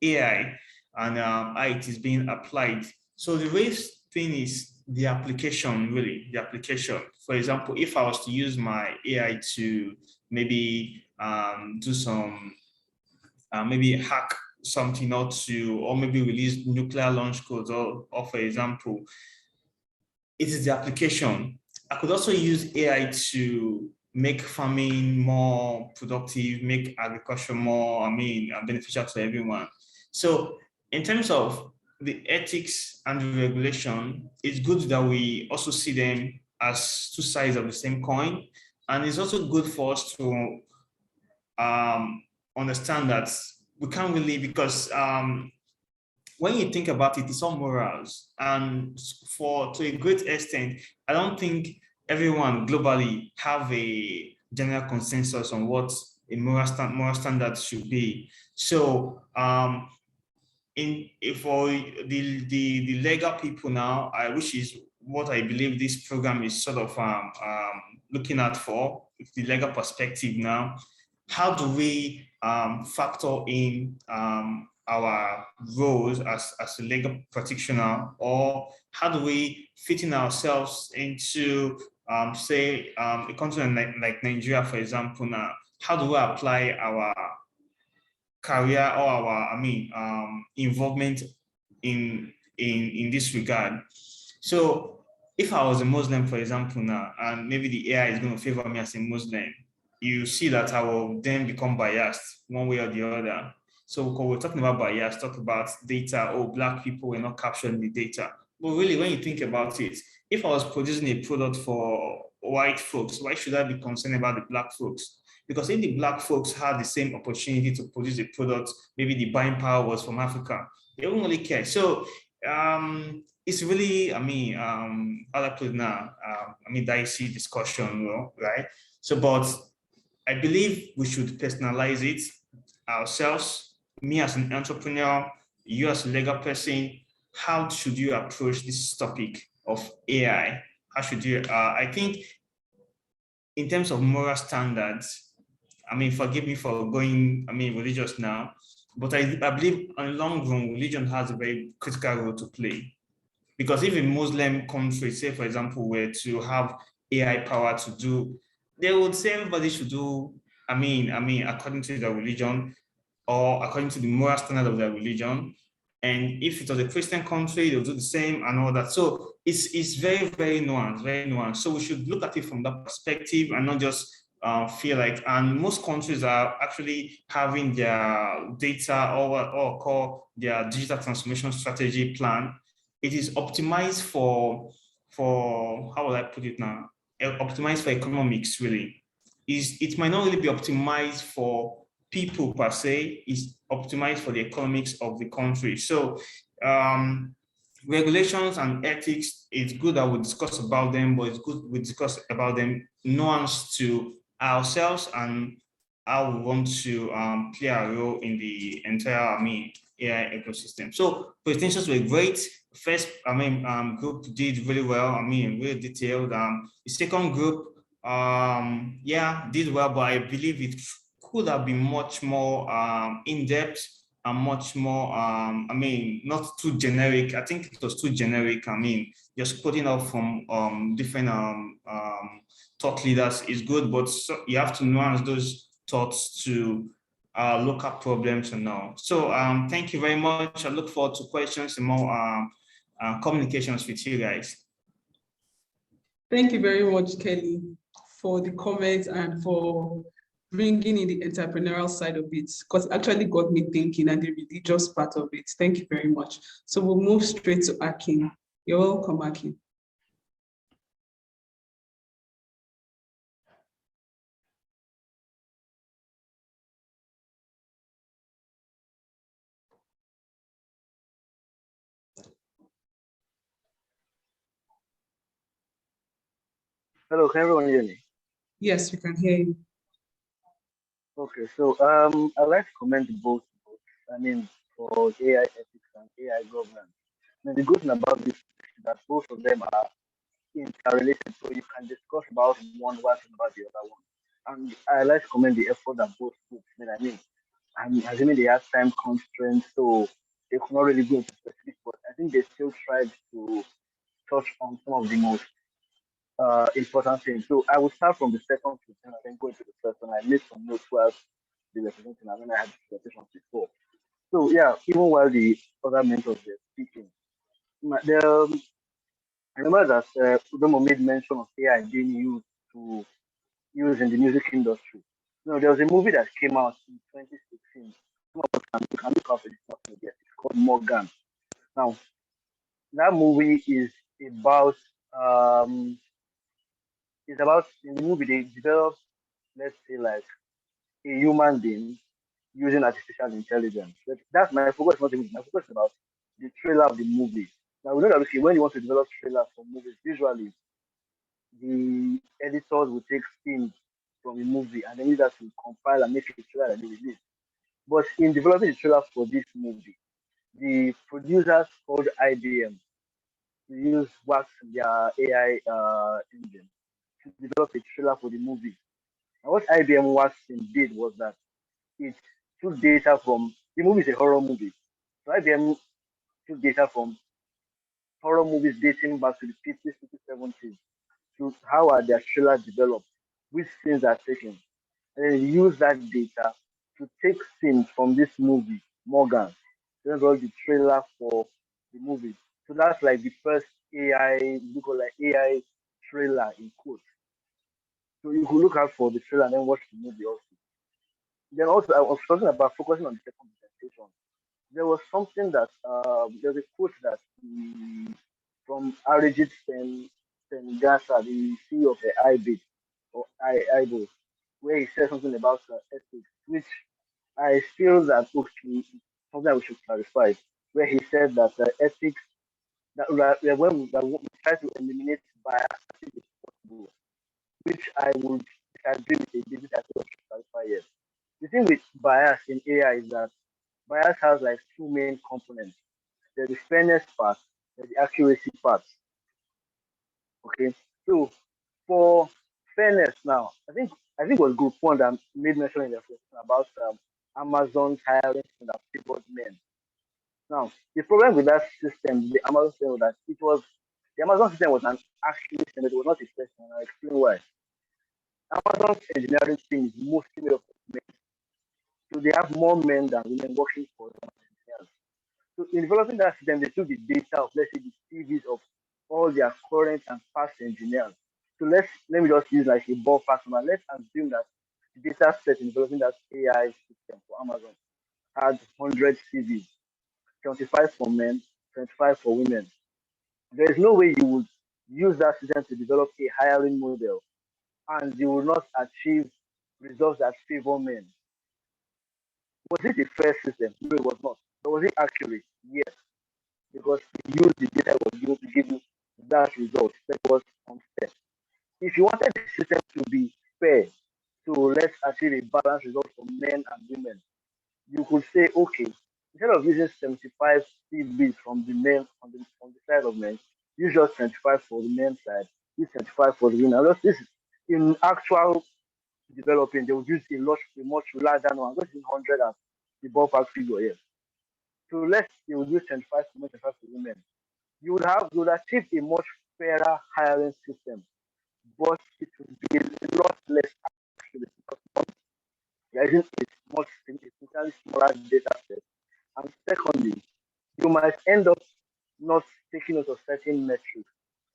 AI and how it is being applied. So the race thing is the application, really, the application. For example, if I was to use my AI to maybe do some, maybe hack something or maybe release nuclear launch codes, or for example, it is the application. I could also use AI to make farming more productive, make agriculture more, beneficial to everyone. So in terms of the ethics and the regulation, it's good that we also see them as two sides of the same coin. And it's also good for us to understand that we can't really, because when you think about it, it's all morals. And to a great extent, I don't think everyone globally have a general consensus on what a moral standard should be. So for the legal people now, which is what I believe this program is sort of looking at for the legal perspective now, how do we factor in our roles as a legal practitioner, or how do we fit in ourselves into, say, a country like Nigeria, for example? Now, how do we apply our career or our involvement in this regard? So if I was a Muslim, for example, now, and maybe the AI is going to favor me as a Muslim, you see that I will then become biased one way or the other. So when we're talking about bias, talk about data, Black people were not captured in the data. But really, when you think about it, if I was producing a product for white folks, why should I be concerned about the Black folks? Because if the Black folks had the same opportunity to produce a product, maybe the buying power was from Africa, they wouldn't really care. So it's really, how I put it now, dicey discussion, right? So, but I believe we should personalize it ourselves. Me as an entrepreneur, you as a legal person, how should you approach this topic of AI? How should you, I think in terms of moral standards, forgive me for going, religious now, but I believe in the long run, religion has a very critical role to play. Because if a Muslim country, say for example, were to have AI power to do, they would say everybody should do, according to their religion or according to the moral standard of their religion. And if it was a Christian country, they'll do the same and all that. So it's very, very nuanced, very nuanced. So we should look at it from that perspective and not just feel like, and most countries are actually having their data or call their digital transformation strategy plan. It is optimized for how will I put it now? Optimized for economics, really. It might not really be optimized for people per se, is optimized for the economics of the country. So regulations and ethics, it's good that we discuss about them, but it's good we discuss about them nuanced to ourselves and how we want to play a role in the entire, AI ecosystem. So presentations were great. First, group did really well. Really detailed. The second group, yeah, did well, but I believe it could have been much more in-depth and much more, not too generic. I think it was too generic. Just putting up from different thought leaders is good, but you have to nuance those thoughts to look at problems and all. So thank you very much. I look forward to questions and more communications with you guys. Thank you very much, Kelly, for the comments and for bringing in the entrepreneurial side of it, because it actually got me thinking, and the religious part of it. Thank you very much. So we'll move straight to Akin. You're welcome, Akin. Hello, can everyone hear me? Yes, we can hear you. Okay, so I'd like to commend both books. For AI ethics and AI governance. The good thing about this is that both of them are interrelated, so you can discuss about one while talking about the other one. And I like to commend the effort that both books made. I'm assuming they have time constraints, so they could not really go into specifics, but I think they still tried to touch on some of the most important things. So I will start from the second to and then go into the first one. I made some notes while they were presenting, and then I had the presentations before. So yeah, even while the other mentors were speaking, I remember that Udomo made mention of AI being used to use in the music industry. There was a movie that came out in 2016. Some of us can look up at it. It's called Morgan. Now, that movie about um is about in the movie they developed, let's say, like a human being using artificial intelligence. That's my focus, not the movie. My focus is about the trailer of the movie. Now we know that okay, when you want to develop trailers for movies, usually the editors will take scenes from a movie and then use that to compile and make a trailer that they release. But in developing the trailer for this movie, the producers called IBM to use Wax, their AI engine, to develop a trailer for the movie. And what IBM Watson did was that it took data from the movie is a horror movie. So IBM took data from horror movies dating back to the 50s, 60s, 70s to how are their trailers developed, which scenes are taken, and then use that data to take scenes from this movie, Morgan. Then wrote the trailer for the movie. So that's like the first AI, we call like AI trailer in quotes. So you could look out for the trailer and then watch the movie also. Then also I was talking about focusing on the second presentation. There was something that there's a quote that from Arijit Sengasa, the CEO of the IBIT or IBO, where he said something about ethics, which I feel that okay, something we should clarify. Where he said that ethics when we try to eliminate bias as much as possible, which I would disagree with a bit, which I feel we should clarify here. The thing with bias in AI is that bias has like two main components. There's the fairness part, there's the accuracy part. Okay, so for fairness now, I think it was Group One that made mention in the question about Amazon's hiring that favored men. Now the problem with that system, the Amazon system, was that the Amazon system was an actual system. It was not a question. I'll explain why. Amazon's engineering team is mostly made up of men, so they have more men than women working for them as engineers. So in developing that system, they took the data of let's say the CVs of all their current and past engineers. So let me just use like a ballpark number. Let's assume that the data set in developing that AI system for Amazon had 100 CVs, 25 for men, 25 for women. There is no way you would use that system to develop a hiring model and you will not achieve results that favor men. Was it a fair system? No, it was not. But was it accurate? Yes, because the use the data was given to give you that result that was unfair. If you wanted the system to be fair, so let's achieve a balanced result for men and women, you could say, okay, instead of using 75 CVs from the men on the side of men, use just 25 for the men's side, use 25 for the women. Just this in actual developing, they would use a much larger number. I'm just using 100 as the ballpark figure here. So let's they would use 25 for men, 25 for women. You would achieve a much fairer hiring system, but it would be a lot less accurate because there isn't a much significantly smaller data set. And secondly, you might end up not taking note of certain metrics.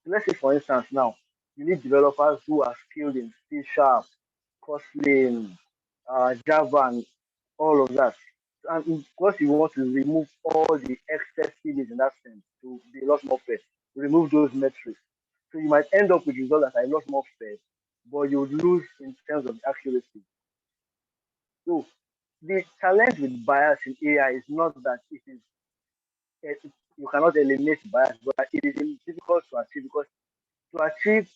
Let's say, for instance, now you need developers who are skilled in C Sharp, Kotlin, Java, and all of that. And of course, you want to remove all the excess CVs in that sense to be a lot more fair. Remove those metrics. So you might end up with results that are a lot more fair, but you would lose in terms of accuracy. So the challenge with bias in AI is not that you cannot eliminate bias, but it is difficult to achieve because to achieve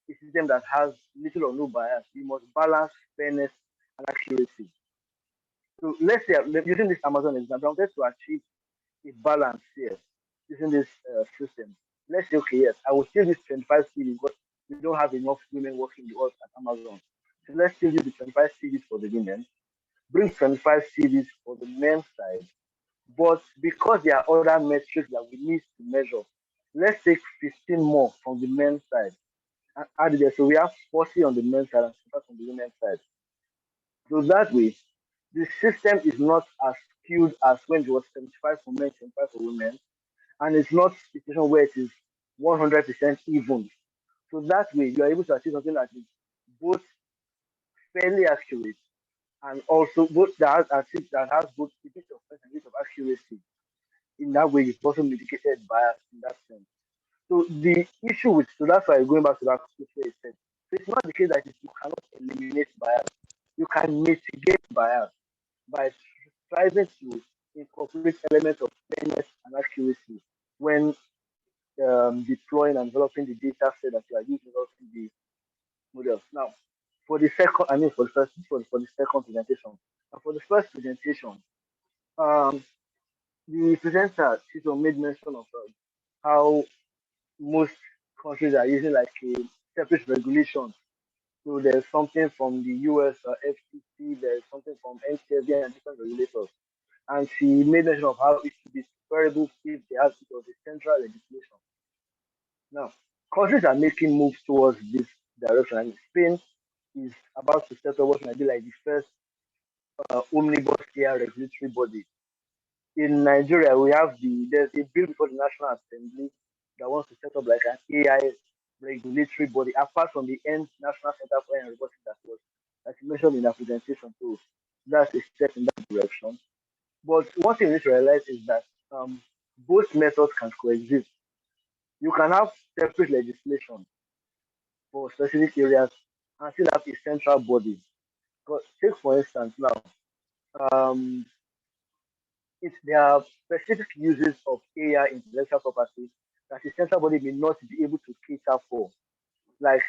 a system that has little or no bias, you must balance fairness and accuracy. So let's say, using this Amazon example, I wanted to achieve a balance here using this system. Let's say, okay, yes, I will still use 25 CVs because we don't have enough women working with us at Amazon. So let's still use the 25 CVs for the women, bring 25 CVs for the men's side. But because there are other metrics that we need to measure, let's take 15 more from the men's side and add it there. So we have 40 on the men's side and 25 on the women's side. So that way, the system is not as skewed as when it was 75 for men, 25 for women, and it's not a situation where it is 100% even. So that way, you are able to achieve something that is both fairly accurate and also both that has both a bit of fairness and a bit of accuracy. In that way, you've also mitigated bias in that sense. So the issue with so that's why going back to that question you said. So it's not the case that you cannot eliminate bias. You can mitigate bias by striving to incorporate elements of fairness and accuracy when deploying and developing the data set that you are using also in the models. Now, for the second, I mean for the first, for the second presentation, and for the first presentation, um, the presenter Tito made mention of how most countries are using like a separate regulation. So there's something from the US FTC, there's something from NCSD and different regulators. And she made mention of how it should be preferable if they have it was a central legislation. Now, countries are making moves towards this direction, and Spain is about to set up what might be like the first omnibus AI regulatory body. In Nigeria, there's a bill before the National Assembly that wants to set up like an AI regulatory body, apart from the National Center for AI and Robotics that was, as you mentioned in our presentation. So that's a step in that direction. But one thing we need to realize is that both methods can coexist. You can have separate legislation for specific areas and still have a central body. Because take for instance now, um, there are specific uses of AI intellectual property that the central body may not be able to cater for. Like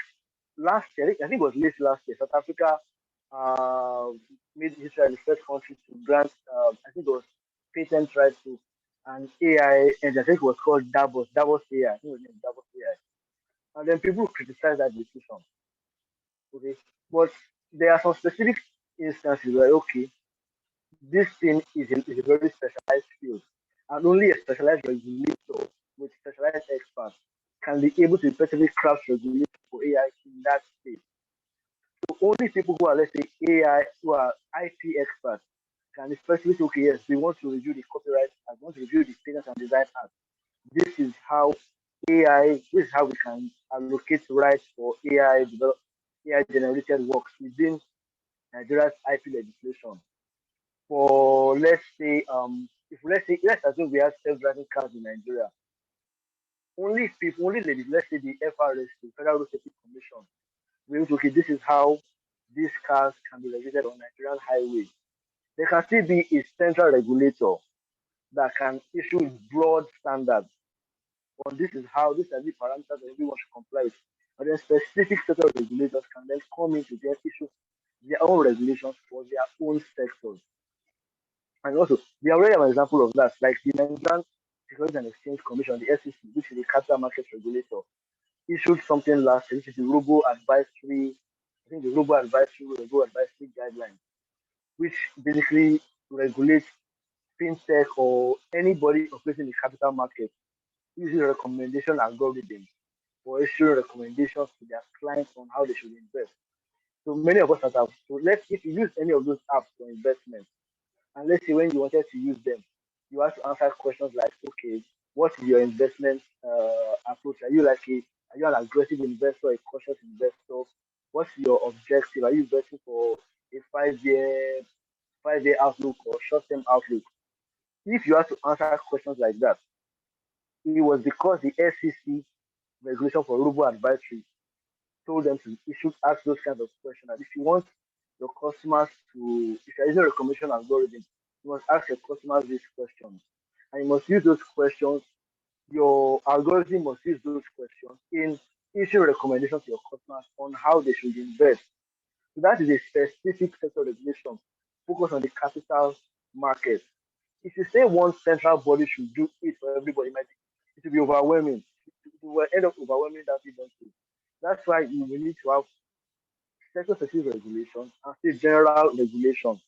last year, I think it was late last year, South Africa uh, made Israel the first country to grant, I think it was patent rights to an AI, and I think it was called Davos AI. I think it was named Davos AI. And then people criticize that decision. Okay, but there are some specific instances where okay, this thing is a very specialized field, and only a specialized regulator with specialized experts can be able to effectively craft regulation for AI in that space. So only people who are, let's say, AI, who are IP experts, can especially say, okay, yes, we want to review the copyright and want to review the Patent and Design Act. This is how this is how we can allocate rights for AI generated works within Nigeria's IP legislation. For let's assume we have self-driving cars in Nigeria. Only ladies, let's say the FRS, the Federal Road Safety Commission, will okay, this is how these cars can be regulated on Nigerian highways. There can still be a central regulator that can issue broad standards or these are the parameters that everyone should comply with. And then specific set of regulators can then come in to then issue their own regulations for their own sectors. And also, we already have an example of that, like the Nigerian Securities and Exchange Commission, the SEC, which is the capital market regulator, issued something last year, which is the Robo Advisory, I think the Robo Advisory guidelines, which basically regulates fintech or anybody operating in the capital market using recommendation algorithms for issuing recommendations to their clients on how they should invest. So many of us that have, so let's if you use any of those apps for investment, and let's say when you wanted to use them, you have to answer questions like, okay, what is your investment approach? Are you an aggressive investor, a cautious investor? What's your objective? Are you investing for a 5 year outlook or short term outlook? If you have to answer questions like that, it was because the SEC regulation for robo advisory told them to issue ask those kinds of questions. And if you want your customers to, if you're using a recommendation algorithm, you must ask your customers these questions. And you must use those questions, your algorithm must use those questions in issuing recommendations to your customers on how they should invest. So that is a specific set of regulation focused on the capital market. If you say one central body should do it for everybody, it will be overwhelming. It will end up overwhelming that industry. That's why you will need to have sector specific regulations and still general regulations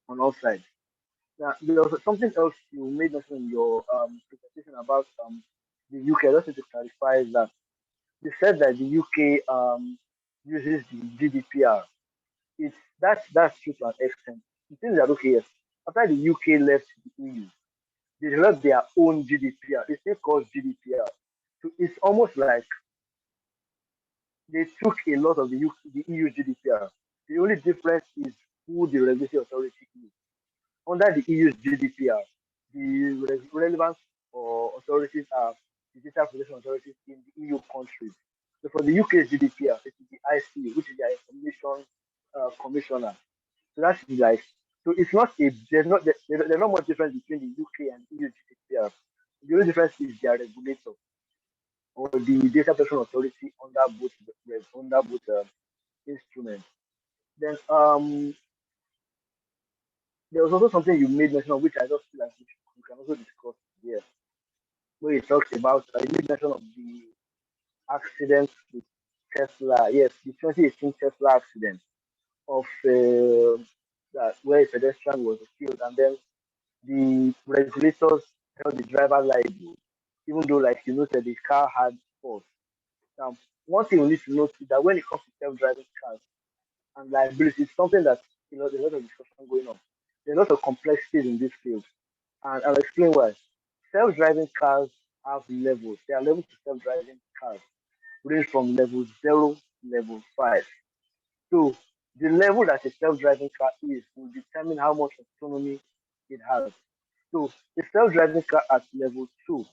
on all sides. Now, there was something else you made mention in your presentation about the UK. I just need to clarify that you said that the UK uses the GDPR. That's true to an extent. The thing is that okay, yes, after the UK left the EU, they developed their own GDPR. It's still called GDPR. So it's almost like they took a lot of the EU GDPR. The only difference is who the regulatory authority is. Under the EU's GDPR, the relevant authorities are the data protection authorities in the EU countries. So for the UK's GDPR, it is the IC, which is their information commissioner. So that's like, so it's not a, there's not much difference between the UK and EU GDPR. The only difference is their regulator or the data protection authority under both instruments. Then there was also something you made mention of which I just feel like we can also discuss here, where you talked about you made mention of the accident with Tesla. Yes, the 2018 Tesla accident of that where a pedestrian was killed, and then the regulators held the driver liable, even though, like you noted, the car had fault. Now, one thing we need to note is that when it comes to self-driving cars and liability, it's something that there's a lot of discussion going on. There's a lot of complexities in this field, and I'll explain why. Self-driving cars have levels. There are levels to self-driving cars, range from level 0 to level 5. So the level that a self-driving car is will determine how much autonomy it has. So a self-driving car at level 2,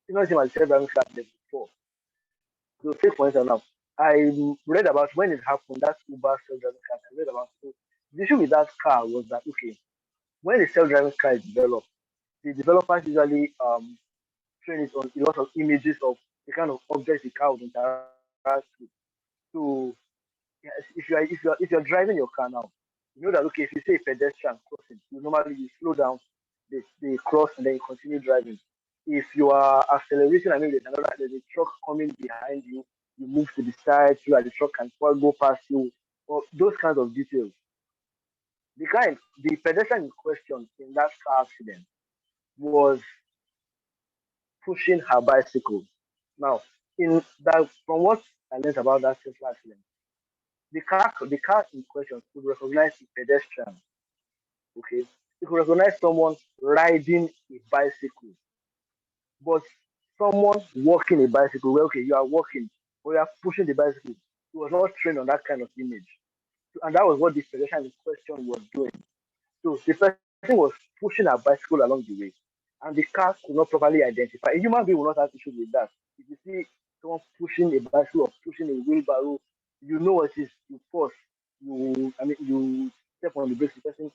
it's not the same as a self-driving car at level 4. So take for instance now, I read about when it happened, that Uber self-driving car, I read about, so the issue with that car was that okay, when a self-driving car is developed, the developers usually train it on a lot of images of the kind of objects the car would interact with. So yes, if you're driving your car now, you know that okay, if you see a pedestrian crossing, you slow down, they cross and then you continue driving. If you are accelerating, I mean there's a truck coming behind you, you move to the side so that the truck can go past you, or those kinds of details. The pedestrian in question in that car accident was pushing her bicycle. Now, in that from what I learned about that Tesla accident, the car in question could recognize a pedestrian. Okay, it could recognize someone riding a bicycle, but someone walking a bicycle. Well, okay, you are walking or you are pushing the bicycle. It was not trained on that kind of image, and that was what the pedestrian in question was doing. So the person was pushing a bicycle along the way, and the car could not properly identify. A human being will not have issues with that. If you see someone pushing a bicycle or pushing a wheelbarrow, you know what it is. You pause. You step on the brakes. The person,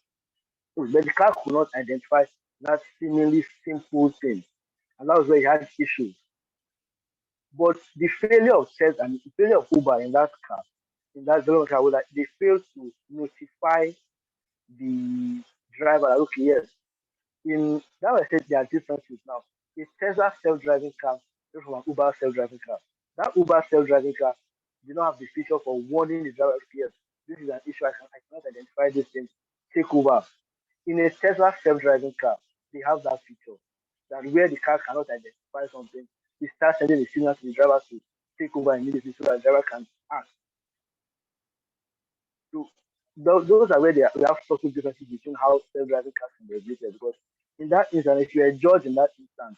but the car could not identify that seemingly simple thing. and that was where he had issues. But the failure of Tesla and the failure of Uber in that car, in that development car, was that they failed to notify the driver that, okay, yes, in that I said there are differences now. A Tesla self-driving car is from an Uber self-driving car. That Uber self-driving car did not have the feature for warning the driver, yes, this is an issue, I cannot identify this thing, take over. In a Tesla self-driving car, they have that feature that where the car cannot identify something, it starts sending a signal to the driver to take over immediately so that the driver can act. So those are where we have subtle differences between how self-driving cars can be regulated. Because in that instance, if you're a judge in that instance,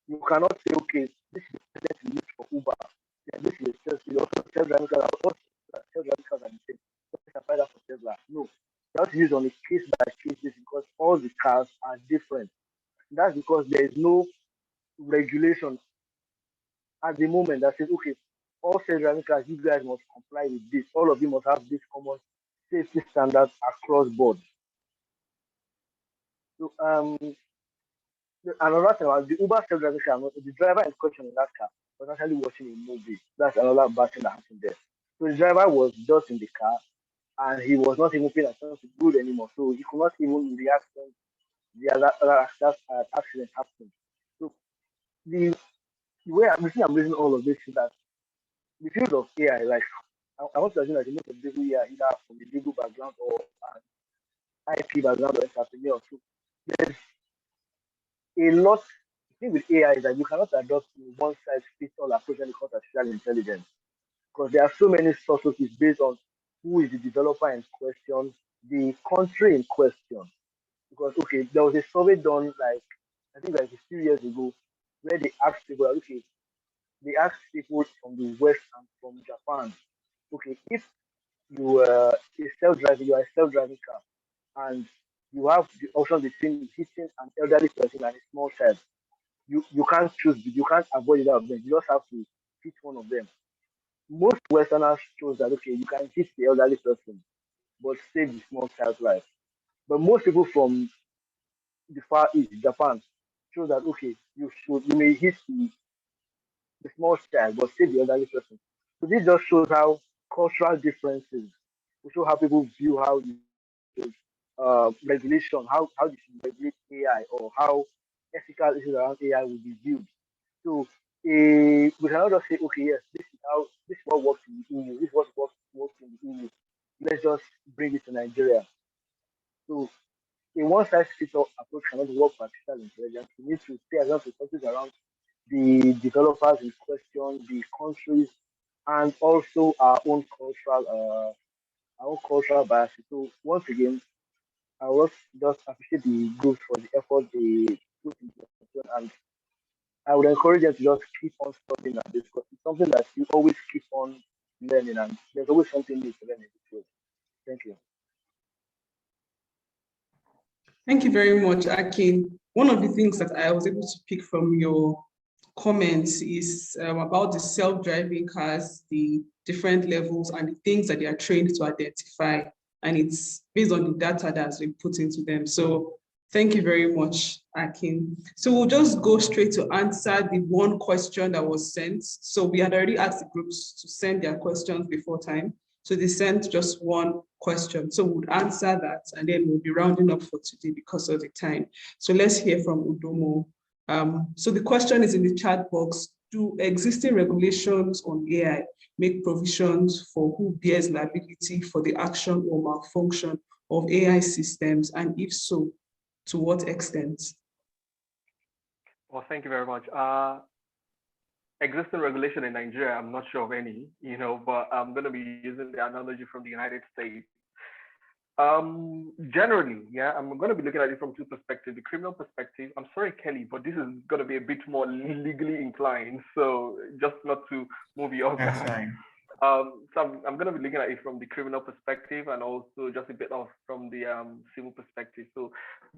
you cannot say, okay, this is the precedent used for Uber. Yeah, this is just also self-driving cars. Also, self-driving cars are the same. So you can apply that for Tesla. No, you have to use on a case by case basis because all the cars are different. That's because there is no regulation at the moment that says, okay, all self-driving cars, you guys must comply with this. All of you must have this common safety standards across board. So another thing about the Uber self-driving car, the driver in question in that car was actually watching a movie. That's another bad thing that happened there. So the driver was just in the car and he was not even paying attention to good anymore. So he could not even react when the other accident happened. So the way the thing I'm raising all of this is that the field of AI, like I want to assume that the most of people here are either from the legal background or an IP background or entrepreneur. So there's a lot. The thing with AI is that you cannot adopt a one size fits all approach when it comes to artificial intelligence because there are so many sources based on who is the developer in question, the country in question. Because okay, there was a survey done like I think like a few years ago where they asked people, okay, they asked people from the West and from Japan, okay, if you are a self-driving car, and you have the option between hitting an elderly person and a small child. You can't choose, you can't avoid either of them. You just have to hit one of them. Most Westerners chose that okay, you can hit the elderly person, but save the small child's life. But most people from the far east, Japan, chose that okay, you may hit the small child, but save the elderly person. So this just shows how cultural differences, we show how people view how regulation, how you should regulate AI or how ethical issues around AI will be viewed. So we cannot just say, okay, yes, this is what works in the EU, this is what works in the EU. Let's just bring it to Nigeria. So a one size fits all approach cannot work for artificial intelligence. We need to pay attention to something around the developers in question, the countries, and also our own cultural biases. So once again, I was just appreciate the group for the effort they put into it, and I would encourage them to just keep on studying at this because it's something that you always keep on learning, and there's always something new to learn in this field. Thank you. Thank you very much, Akin. One of the things that I was able to pick from your comments is about the self-driving cars, the different levels and the things that they are trained to identify. And it's based on the data that's been put into them. So thank you very much, Akin. So we'll just go straight to answer the one question that was sent. So we had already asked the groups to send their questions before time. So they sent just one question. So we'll answer that and then we'll be rounding up for today because of the time. So let's hear from Udomo. So the question is in the chat box. Do existing regulations on AI make provisions for who bears liability for the action or malfunction of AI systems? And if so, to what extent? Well, thank you very much. Existing regulation in Nigeria, I'm not sure of any, but I'm going to be using the analogy from the United States. Generally, yeah, I'm going to be looking at it from two perspectives. The criminal perspective, I'm sorry, Kelly, but this is going to be a bit more legally inclined. So just not to move you off that. So I'm going to be looking at it from the criminal perspective and also just a bit of from the civil perspective. So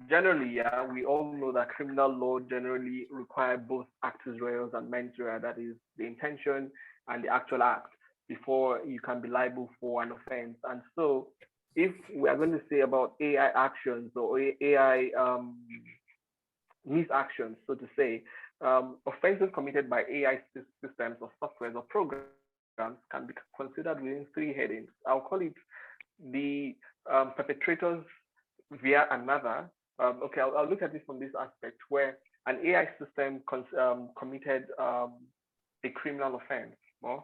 generally, yeah, we all know that criminal law generally require both actus reus and mens rea, that is the intention and the actual act, before you can be liable for an offense. And so if we are going to say about AI actions or AI misactions, so to say, offenses committed by AI systems or softwares or programs can be considered within three headings. I'll call it the perpetrators via another. Okay, I'll look at this from this aspect where an AI system committed a criminal offense. Well,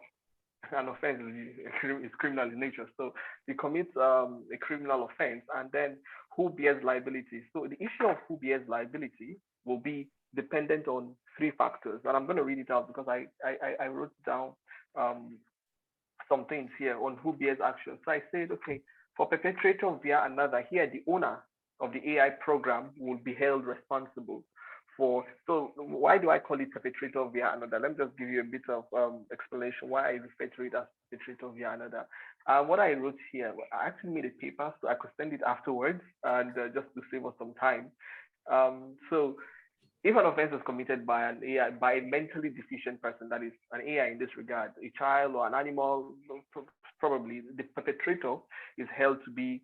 an offense is criminal in nature. So he commits a criminal offense, and then who bears liability? So the issue of who bears liability will be dependent on three factors. And I'm going to read it out because I wrote down some things here on who bears action. So I said, okay, for perpetrator via another, here the owner of the AI program will be held responsible for. So why do I call it perpetrator via another? Let me just give you a bit of explanation why I refer to it as perpetrator via another. What I wrote here, I actually made a paper so I could send it afterwards and just to save us some time. So if an offense is committed by an AI, by a mentally deficient person, that is an AI in this regard, a child or an animal, probably the perpetrator is held to be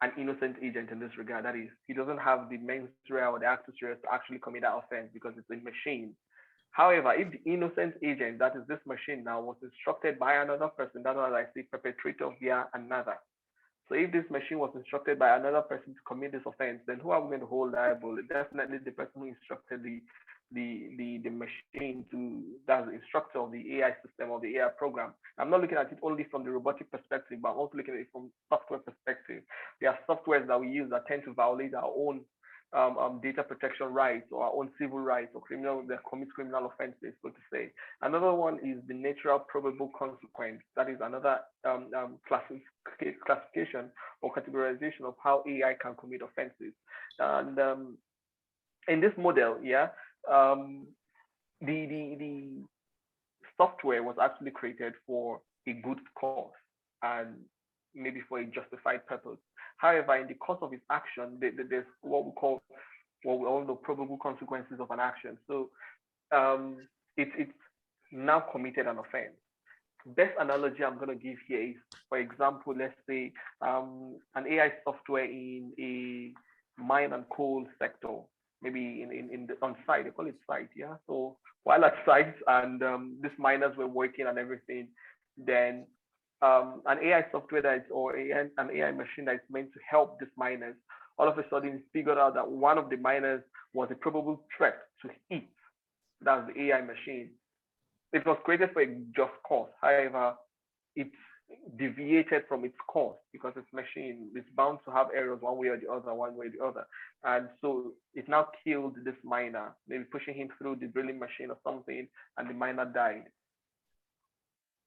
an innocent agent in this regard. That is, he doesn't have the mens rea or the actus reus to actually commit that offense because it's a machine. However, if the innocent agent, that is this machine now, was instructed by another person, that's why I say perpetrator via another. So if this machine was instructed by another person to commit this offense, then who are we going to hold liable? Definitely the person who instructed the machine to, that's the instructor of the AI system or the AI program. I'm not looking at it only from the robotic perspective, but I'm also looking at it from software perspective. There are softwares that we use that tend to violate our own data protection rights or our own civil rights or criminal that commit criminal offenses, so to say. Another one is the natural probable consequence. That is another classification or categorization of how AI can commit offenses. And in this model, the software was actually created for a good cause and maybe for a justified purpose. However, in the course of its action, there's what we all know probable consequences of an action. So it's now committed an offense. Best analogy I'm going to give here is, for example, let's say an AI software in a mine and coal sector, maybe on site, they call it site, yeah. So while at site and these miners were working and everything, then an AI software an AI machine that is meant to help these miners, all of a sudden figured out that one of the miners was a probable threat to it. That's the AI machine. It was created for a just cause. However, it deviated from its course because it's machine. It's bound to have errors one way or the other. And so it now killed this miner, maybe pushing him through the drilling machine or something, and the miner died.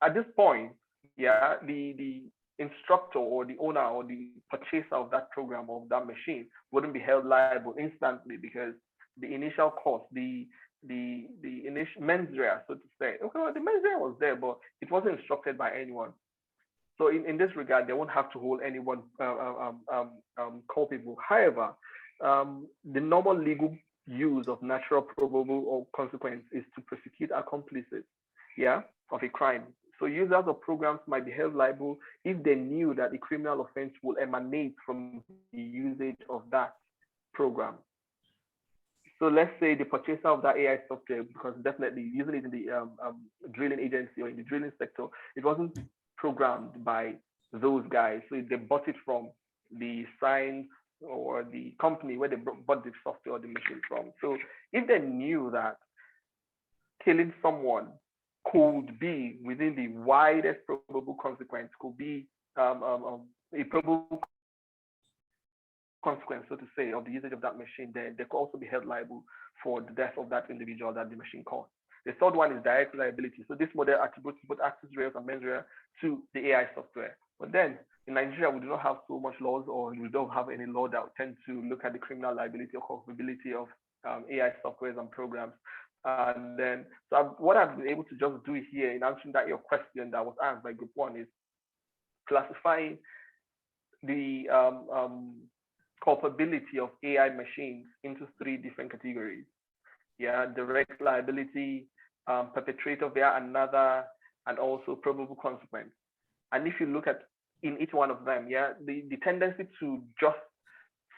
At this point, the instructor or the owner or the purchaser of that program or of that machine wouldn't be held liable instantly because the initial cost, the initial mens rea, so to say, okay, well, the mens rea was there, but it wasn't instructed by anyone. So in this regard, they won't have to hold anyone culpable. However, the normal legal use of natural probable or consequence is to prosecute accomplices, of a crime. So users of programs might be held liable if they knew that the criminal offense will emanate from the usage of that program. So let's say the purchaser of that AI software, because definitely using it in the drilling agency or in the drilling sector, it wasn't programmed by those guys. So they bought it from the science or the company where they bought the software or the machine from. So if they knew that killing someone could be within the widest probable consequence, could be a probable consequence, so to say, of the usage of that machine, then they could also be held liable for the death of that individual that the machine caused. The third one is direct liability. So this model attributes both actus reus and mens rea to the AI software. But then in Nigeria, we do not have so much laws, or we don't have any law that tend to look at the criminal liability or culpability of AI softwares and programs. And then, so what I've been able to just do here in answering that your question that was asked by group one is classifying the culpability of AI machines into three different categories. Direct liability, perpetrator via another, and also probable consequence. And if you look at in each one of them, the tendency to just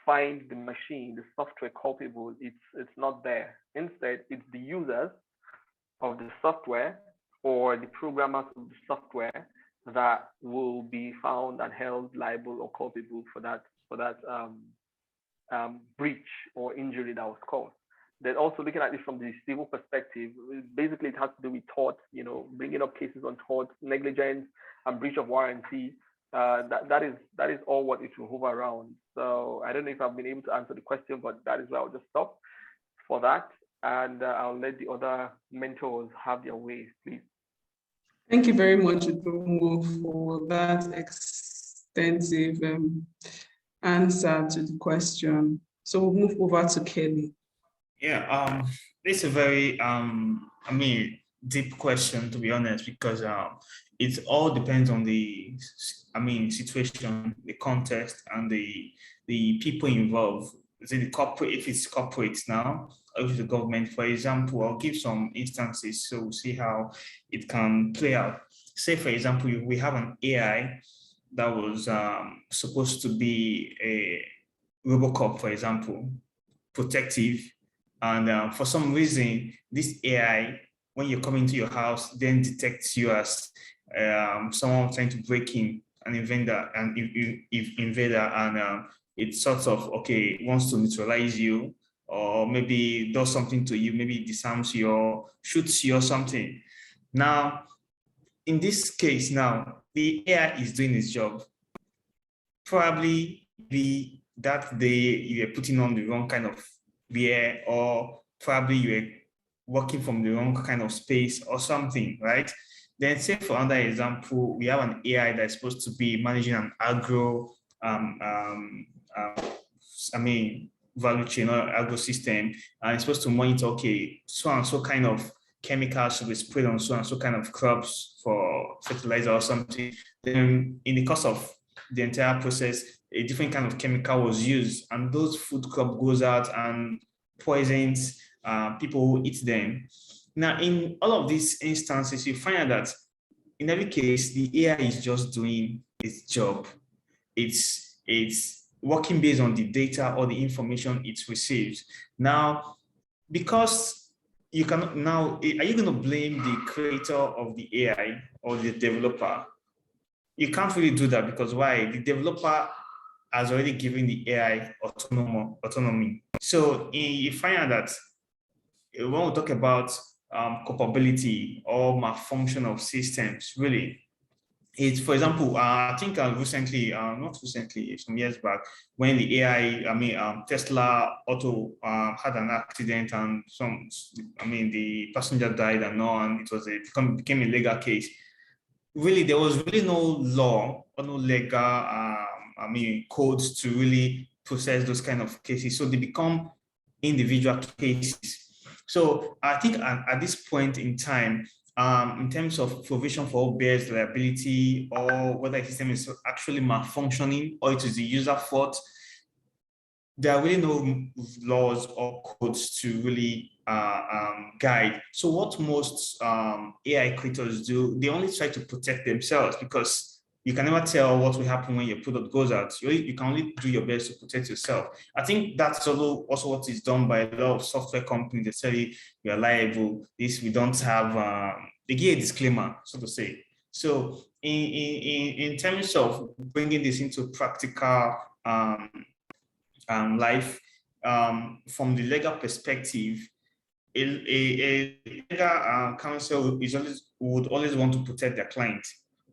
find the machine, the software culpable, it's not there. Instead, it's the users of the software or the programmers of the software that will be found and held liable or culpable for that breach or injury that was caused. Then also looking at it from the civil perspective, basically it has to do with tort, bringing up cases on tort, negligence, and breach of warranty. That is all what it will hover around. So I don't know if I've been able to answer the question, but that is where I'll just stop for that, and I'll let the other mentors have their ways, please. Thank you very much, Udomo, for that extensive answer to the question. So we'll move over to Kelly. Yeah, it's a very deep question, to be honest, because it all depends on the situation, the context, and the people involved. Is it the corporate? If it's corporate now, or if it's the government, for example, I'll give some instances so we'll see how it can play out. Say, for example, we have an AI that was supposed to be a Robocop, for example, protective. And for some reason, this AI, when you come into your house, then detects you as someone trying to break in, an invader, and it sort of wants to neutralize you, or maybe does something to you, maybe disarms you or shoots you or something. Now, in this case, now the AI is doing its job. Probably that day you were putting on the wrong kind of wear, or probably you were working from the wrong kind of space or something, right? Then say for another example, we have an AI that's supposed to be managing an agro value chain or agro system, and it's supposed to monitor, so and so kind of chemicals should be sprayed on so and so kind of crops for fertilizer or something. Then in the course of the entire process, a different kind of chemical was used, and those food crop goes out and poisons people who eat them. Now, in all of these instances, you find out that in every case, the AI is just doing its job. It's working based on the data or the information it receives. Now, because you cannot now, are you going to blame the creator of the AI or the developer? You can't really do that, because why? The developer has already given the AI autonomy. So you find out that when we talk about culpability or malfunction of systems, really, it's, for example, I think not recently, some years back, when the AI, Tesla Auto had an accident and the passenger died and all, and it became a legal case. Really, there was really no law or no legal, codes to really process those kind of cases. So they become individual cases. So I think at this point in time, in terms of provision for who bears liability, or whether a system is actually malfunctioning or it is the user fault, there are really no laws or codes to really guide. So what most AI creators do, they only try to protect themselves, because you can never tell what will happen when your product goes out. You can only do your best to protect yourself. I think that's also what is done by a lot of software companies. They say you are liable. We don't have, they give a disclaimer, so to say. So in terms of bringing this into practical life, from the legal perspective, a legal counsel would always want to protect their client,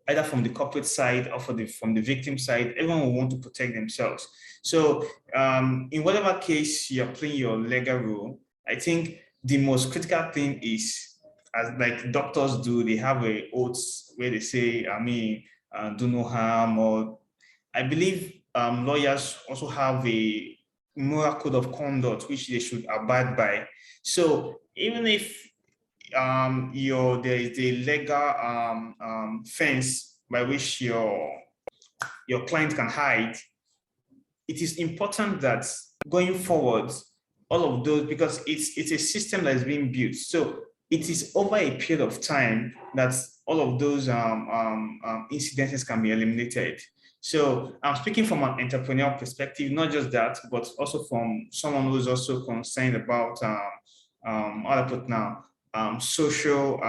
either from the corporate side or from the victim side. Everyone will want to protect themselves. So in whatever case you're playing your legal role, I think the most critical thing is, as like doctors do, they have a oath where they say, do no harm, or I believe lawyers also have a moral code of conduct which they should abide by. So even if there is a legal fence by which your client can hide, it is important that going forward, all of those, because it's a system that is being built. So it is over a period of time that all of those incidences can be eliminated. So I'm speaking from an entrepreneurial perspective, not just that, but also from someone who's also concerned about how to put now, the social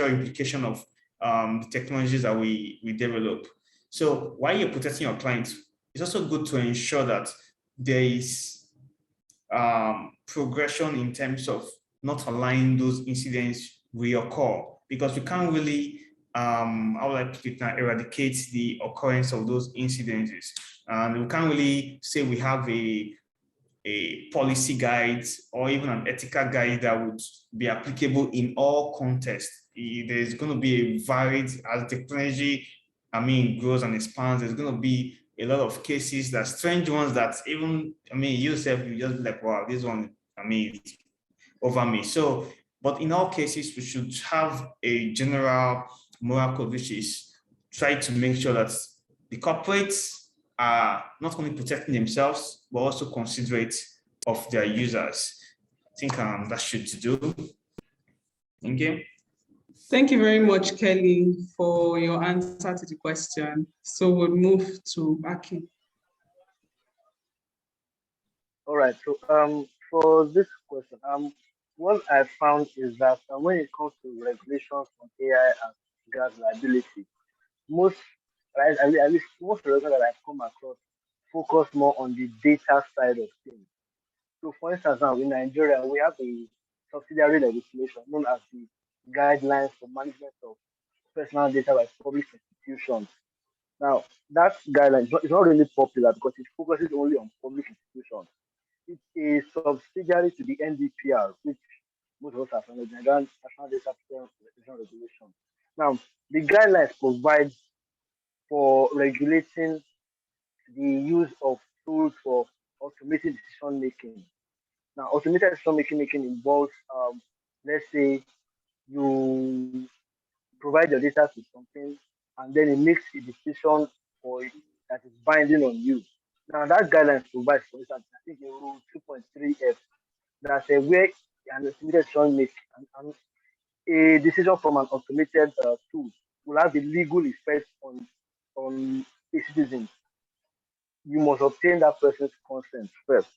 implication of the technologies that we develop. So while you're protecting your clients, it's also good to ensure that there is progression in terms of not allowing those incidents reoccur, because we can't really, how would I put it now, eradicate the occurrence of those incidences. And we can't really say we have a policy guide or even an ethical guide that would be applicable in all contexts. There's going to be a varied, as technology, grows and expands, there's going to be a lot of cases, that strange ones that even, yourself, you just be like, wow, this one, it's over me. So, but in all cases, we should have a general moral code, which is try to make sure that the corporates are not only protecting themselves, but also considerate of their users. I think that should do. Thank you. Thank you very much, Kelly, for your answer to the question. So we'll move to Aki. All right. So for this question, what I found is that when it comes to regulations on AI and gas liability, most, right, at least most regulations that I've come across focus more on the data side of things. So, for instance, now in Nigeria, we have a subsidiary legislation known as the Guidelines for Management of Personal Data by Public Institutions. Now, that guideline is not really popular because it focuses only on public institutions. It's a subsidiary to the NDPR, which most of us are familiar with, Nigerian National Data Protection Regulation. Now, the guidelines provide for regulating the use of tools for automated decision making. Now, automated decision making involves, let's say, you provide your data to something, and then it makes a decision for it that is binding on you. Now, that guideline provides, for instance, I think in Rule 2.3F, that where an automated decision make and a decision from an automated tool will have a legal effect on a citizen. You must obtain that person's consent first.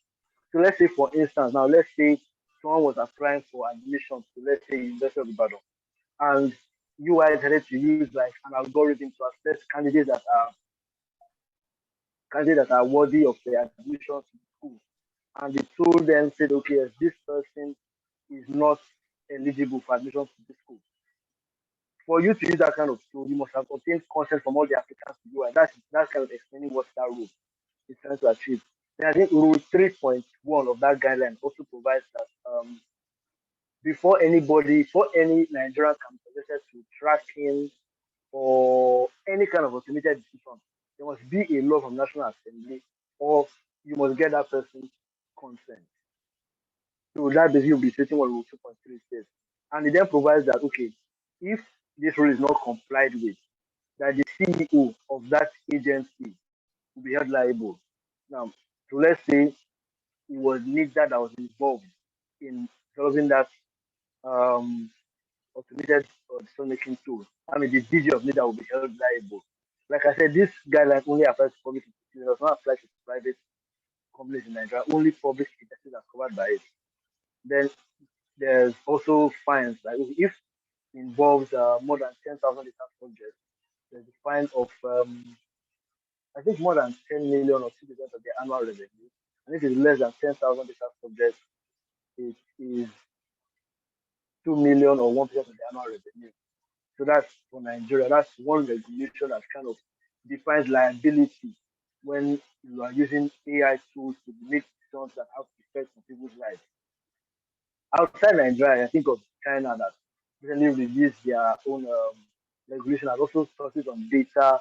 So let's say, for instance, now let's say someone was applying for admission to, let's say, University of Ibadan, and UI decided to use like an algorithm to assess candidates that are worthy of the admission to the school. And the tool then said, okay, yes, this person is not eligible for admission to the school. For you to use that kind of tool, you must have obtained consent from all the applicants to UI. That's kind of explaining what that rule is trying to achieve. Then I think Rule 3.1 of that guideline also provides that before any Nigerian can be subjected to tracking or any kind of automated decision, there must be a law from National Assembly, or you must get that person's consent. So that basically will be stating what Rule 2.3 says. And it then provides that, okay, if this rule is not complied with, that the CEO of that agency will be held liable. Now, so let's say it was NIGDA that was involved in developing that automated decision-making tool. I mean, the DG of NIGDA will be held liable. Like I said, this guideline only applies to public institutions, it does not apply to private companies in Nigeria. Only public agencies are covered by it. Then there's also fines. Like if it involves more than 10,000 data subjects, there's a fine of I think more than 10 million or 2% of the annual revenue. And if it's less than 10,000 data subjects, it is 2 million or 1% of the annual revenue. So that's for Nigeria. That's one regulation that kind of defines liability when you are using AI tools to make decisions that have effects on people's lives. Outside Nigeria, I think of China that recently released their own regulation that also focuses on data,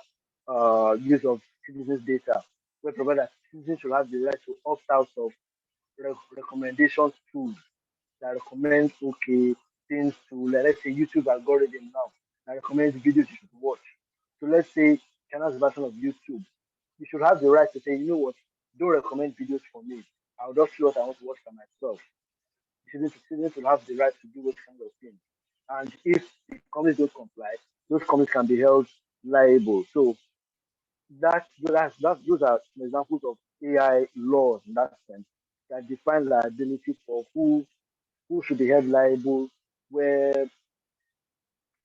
use of citizens' data, where provide that citizens should have the right to opt out of recommendation tools that recommend okay things to let's say YouTube algorithm now that recommends videos you should watch. So let's say China's version of YouTube, you should have the right to say, you know what, don't recommend videos for me. I'll just see what I want to watch for myself. Citizens will have the right to do those kinds of things. And if the companies don't comply, those companies can be held liable. So those are some examples of AI laws in that sense that define liability for who should be held liable where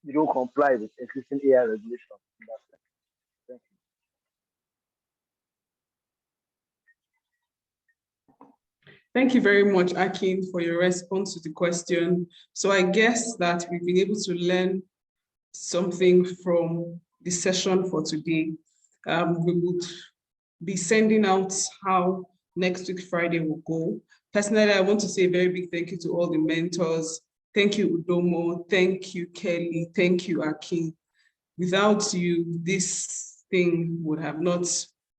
you don't comply with existing AI regulations in that sense. Thank you. Thank you very much, Akin, for your response to the question. So I guess that we've been able to learn something from the session for today. We would be sending out how next week Friday will go. Personally, I want to say a very big thank you to all the mentors. Thank you, Udomo. Thank you, Kelly. Thank you, Akin. Without you, this thing would have not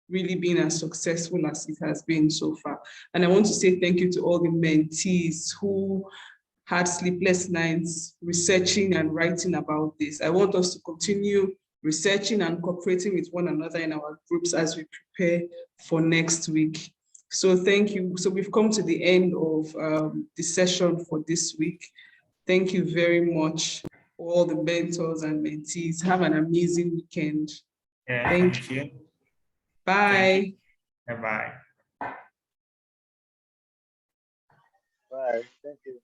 really been as successful as it has been so far. And I want to say thank you to all the mentees who had sleepless nights researching and writing about this. I want us to continue researching and cooperating with one another in our groups as we prepare for next week. So thank you. So we've come to the end of the session for this week. Thank you very much, all the mentors and mentees. Have an amazing weekend. Yeah, thank you. Bye. Bye. Bye. Thank you.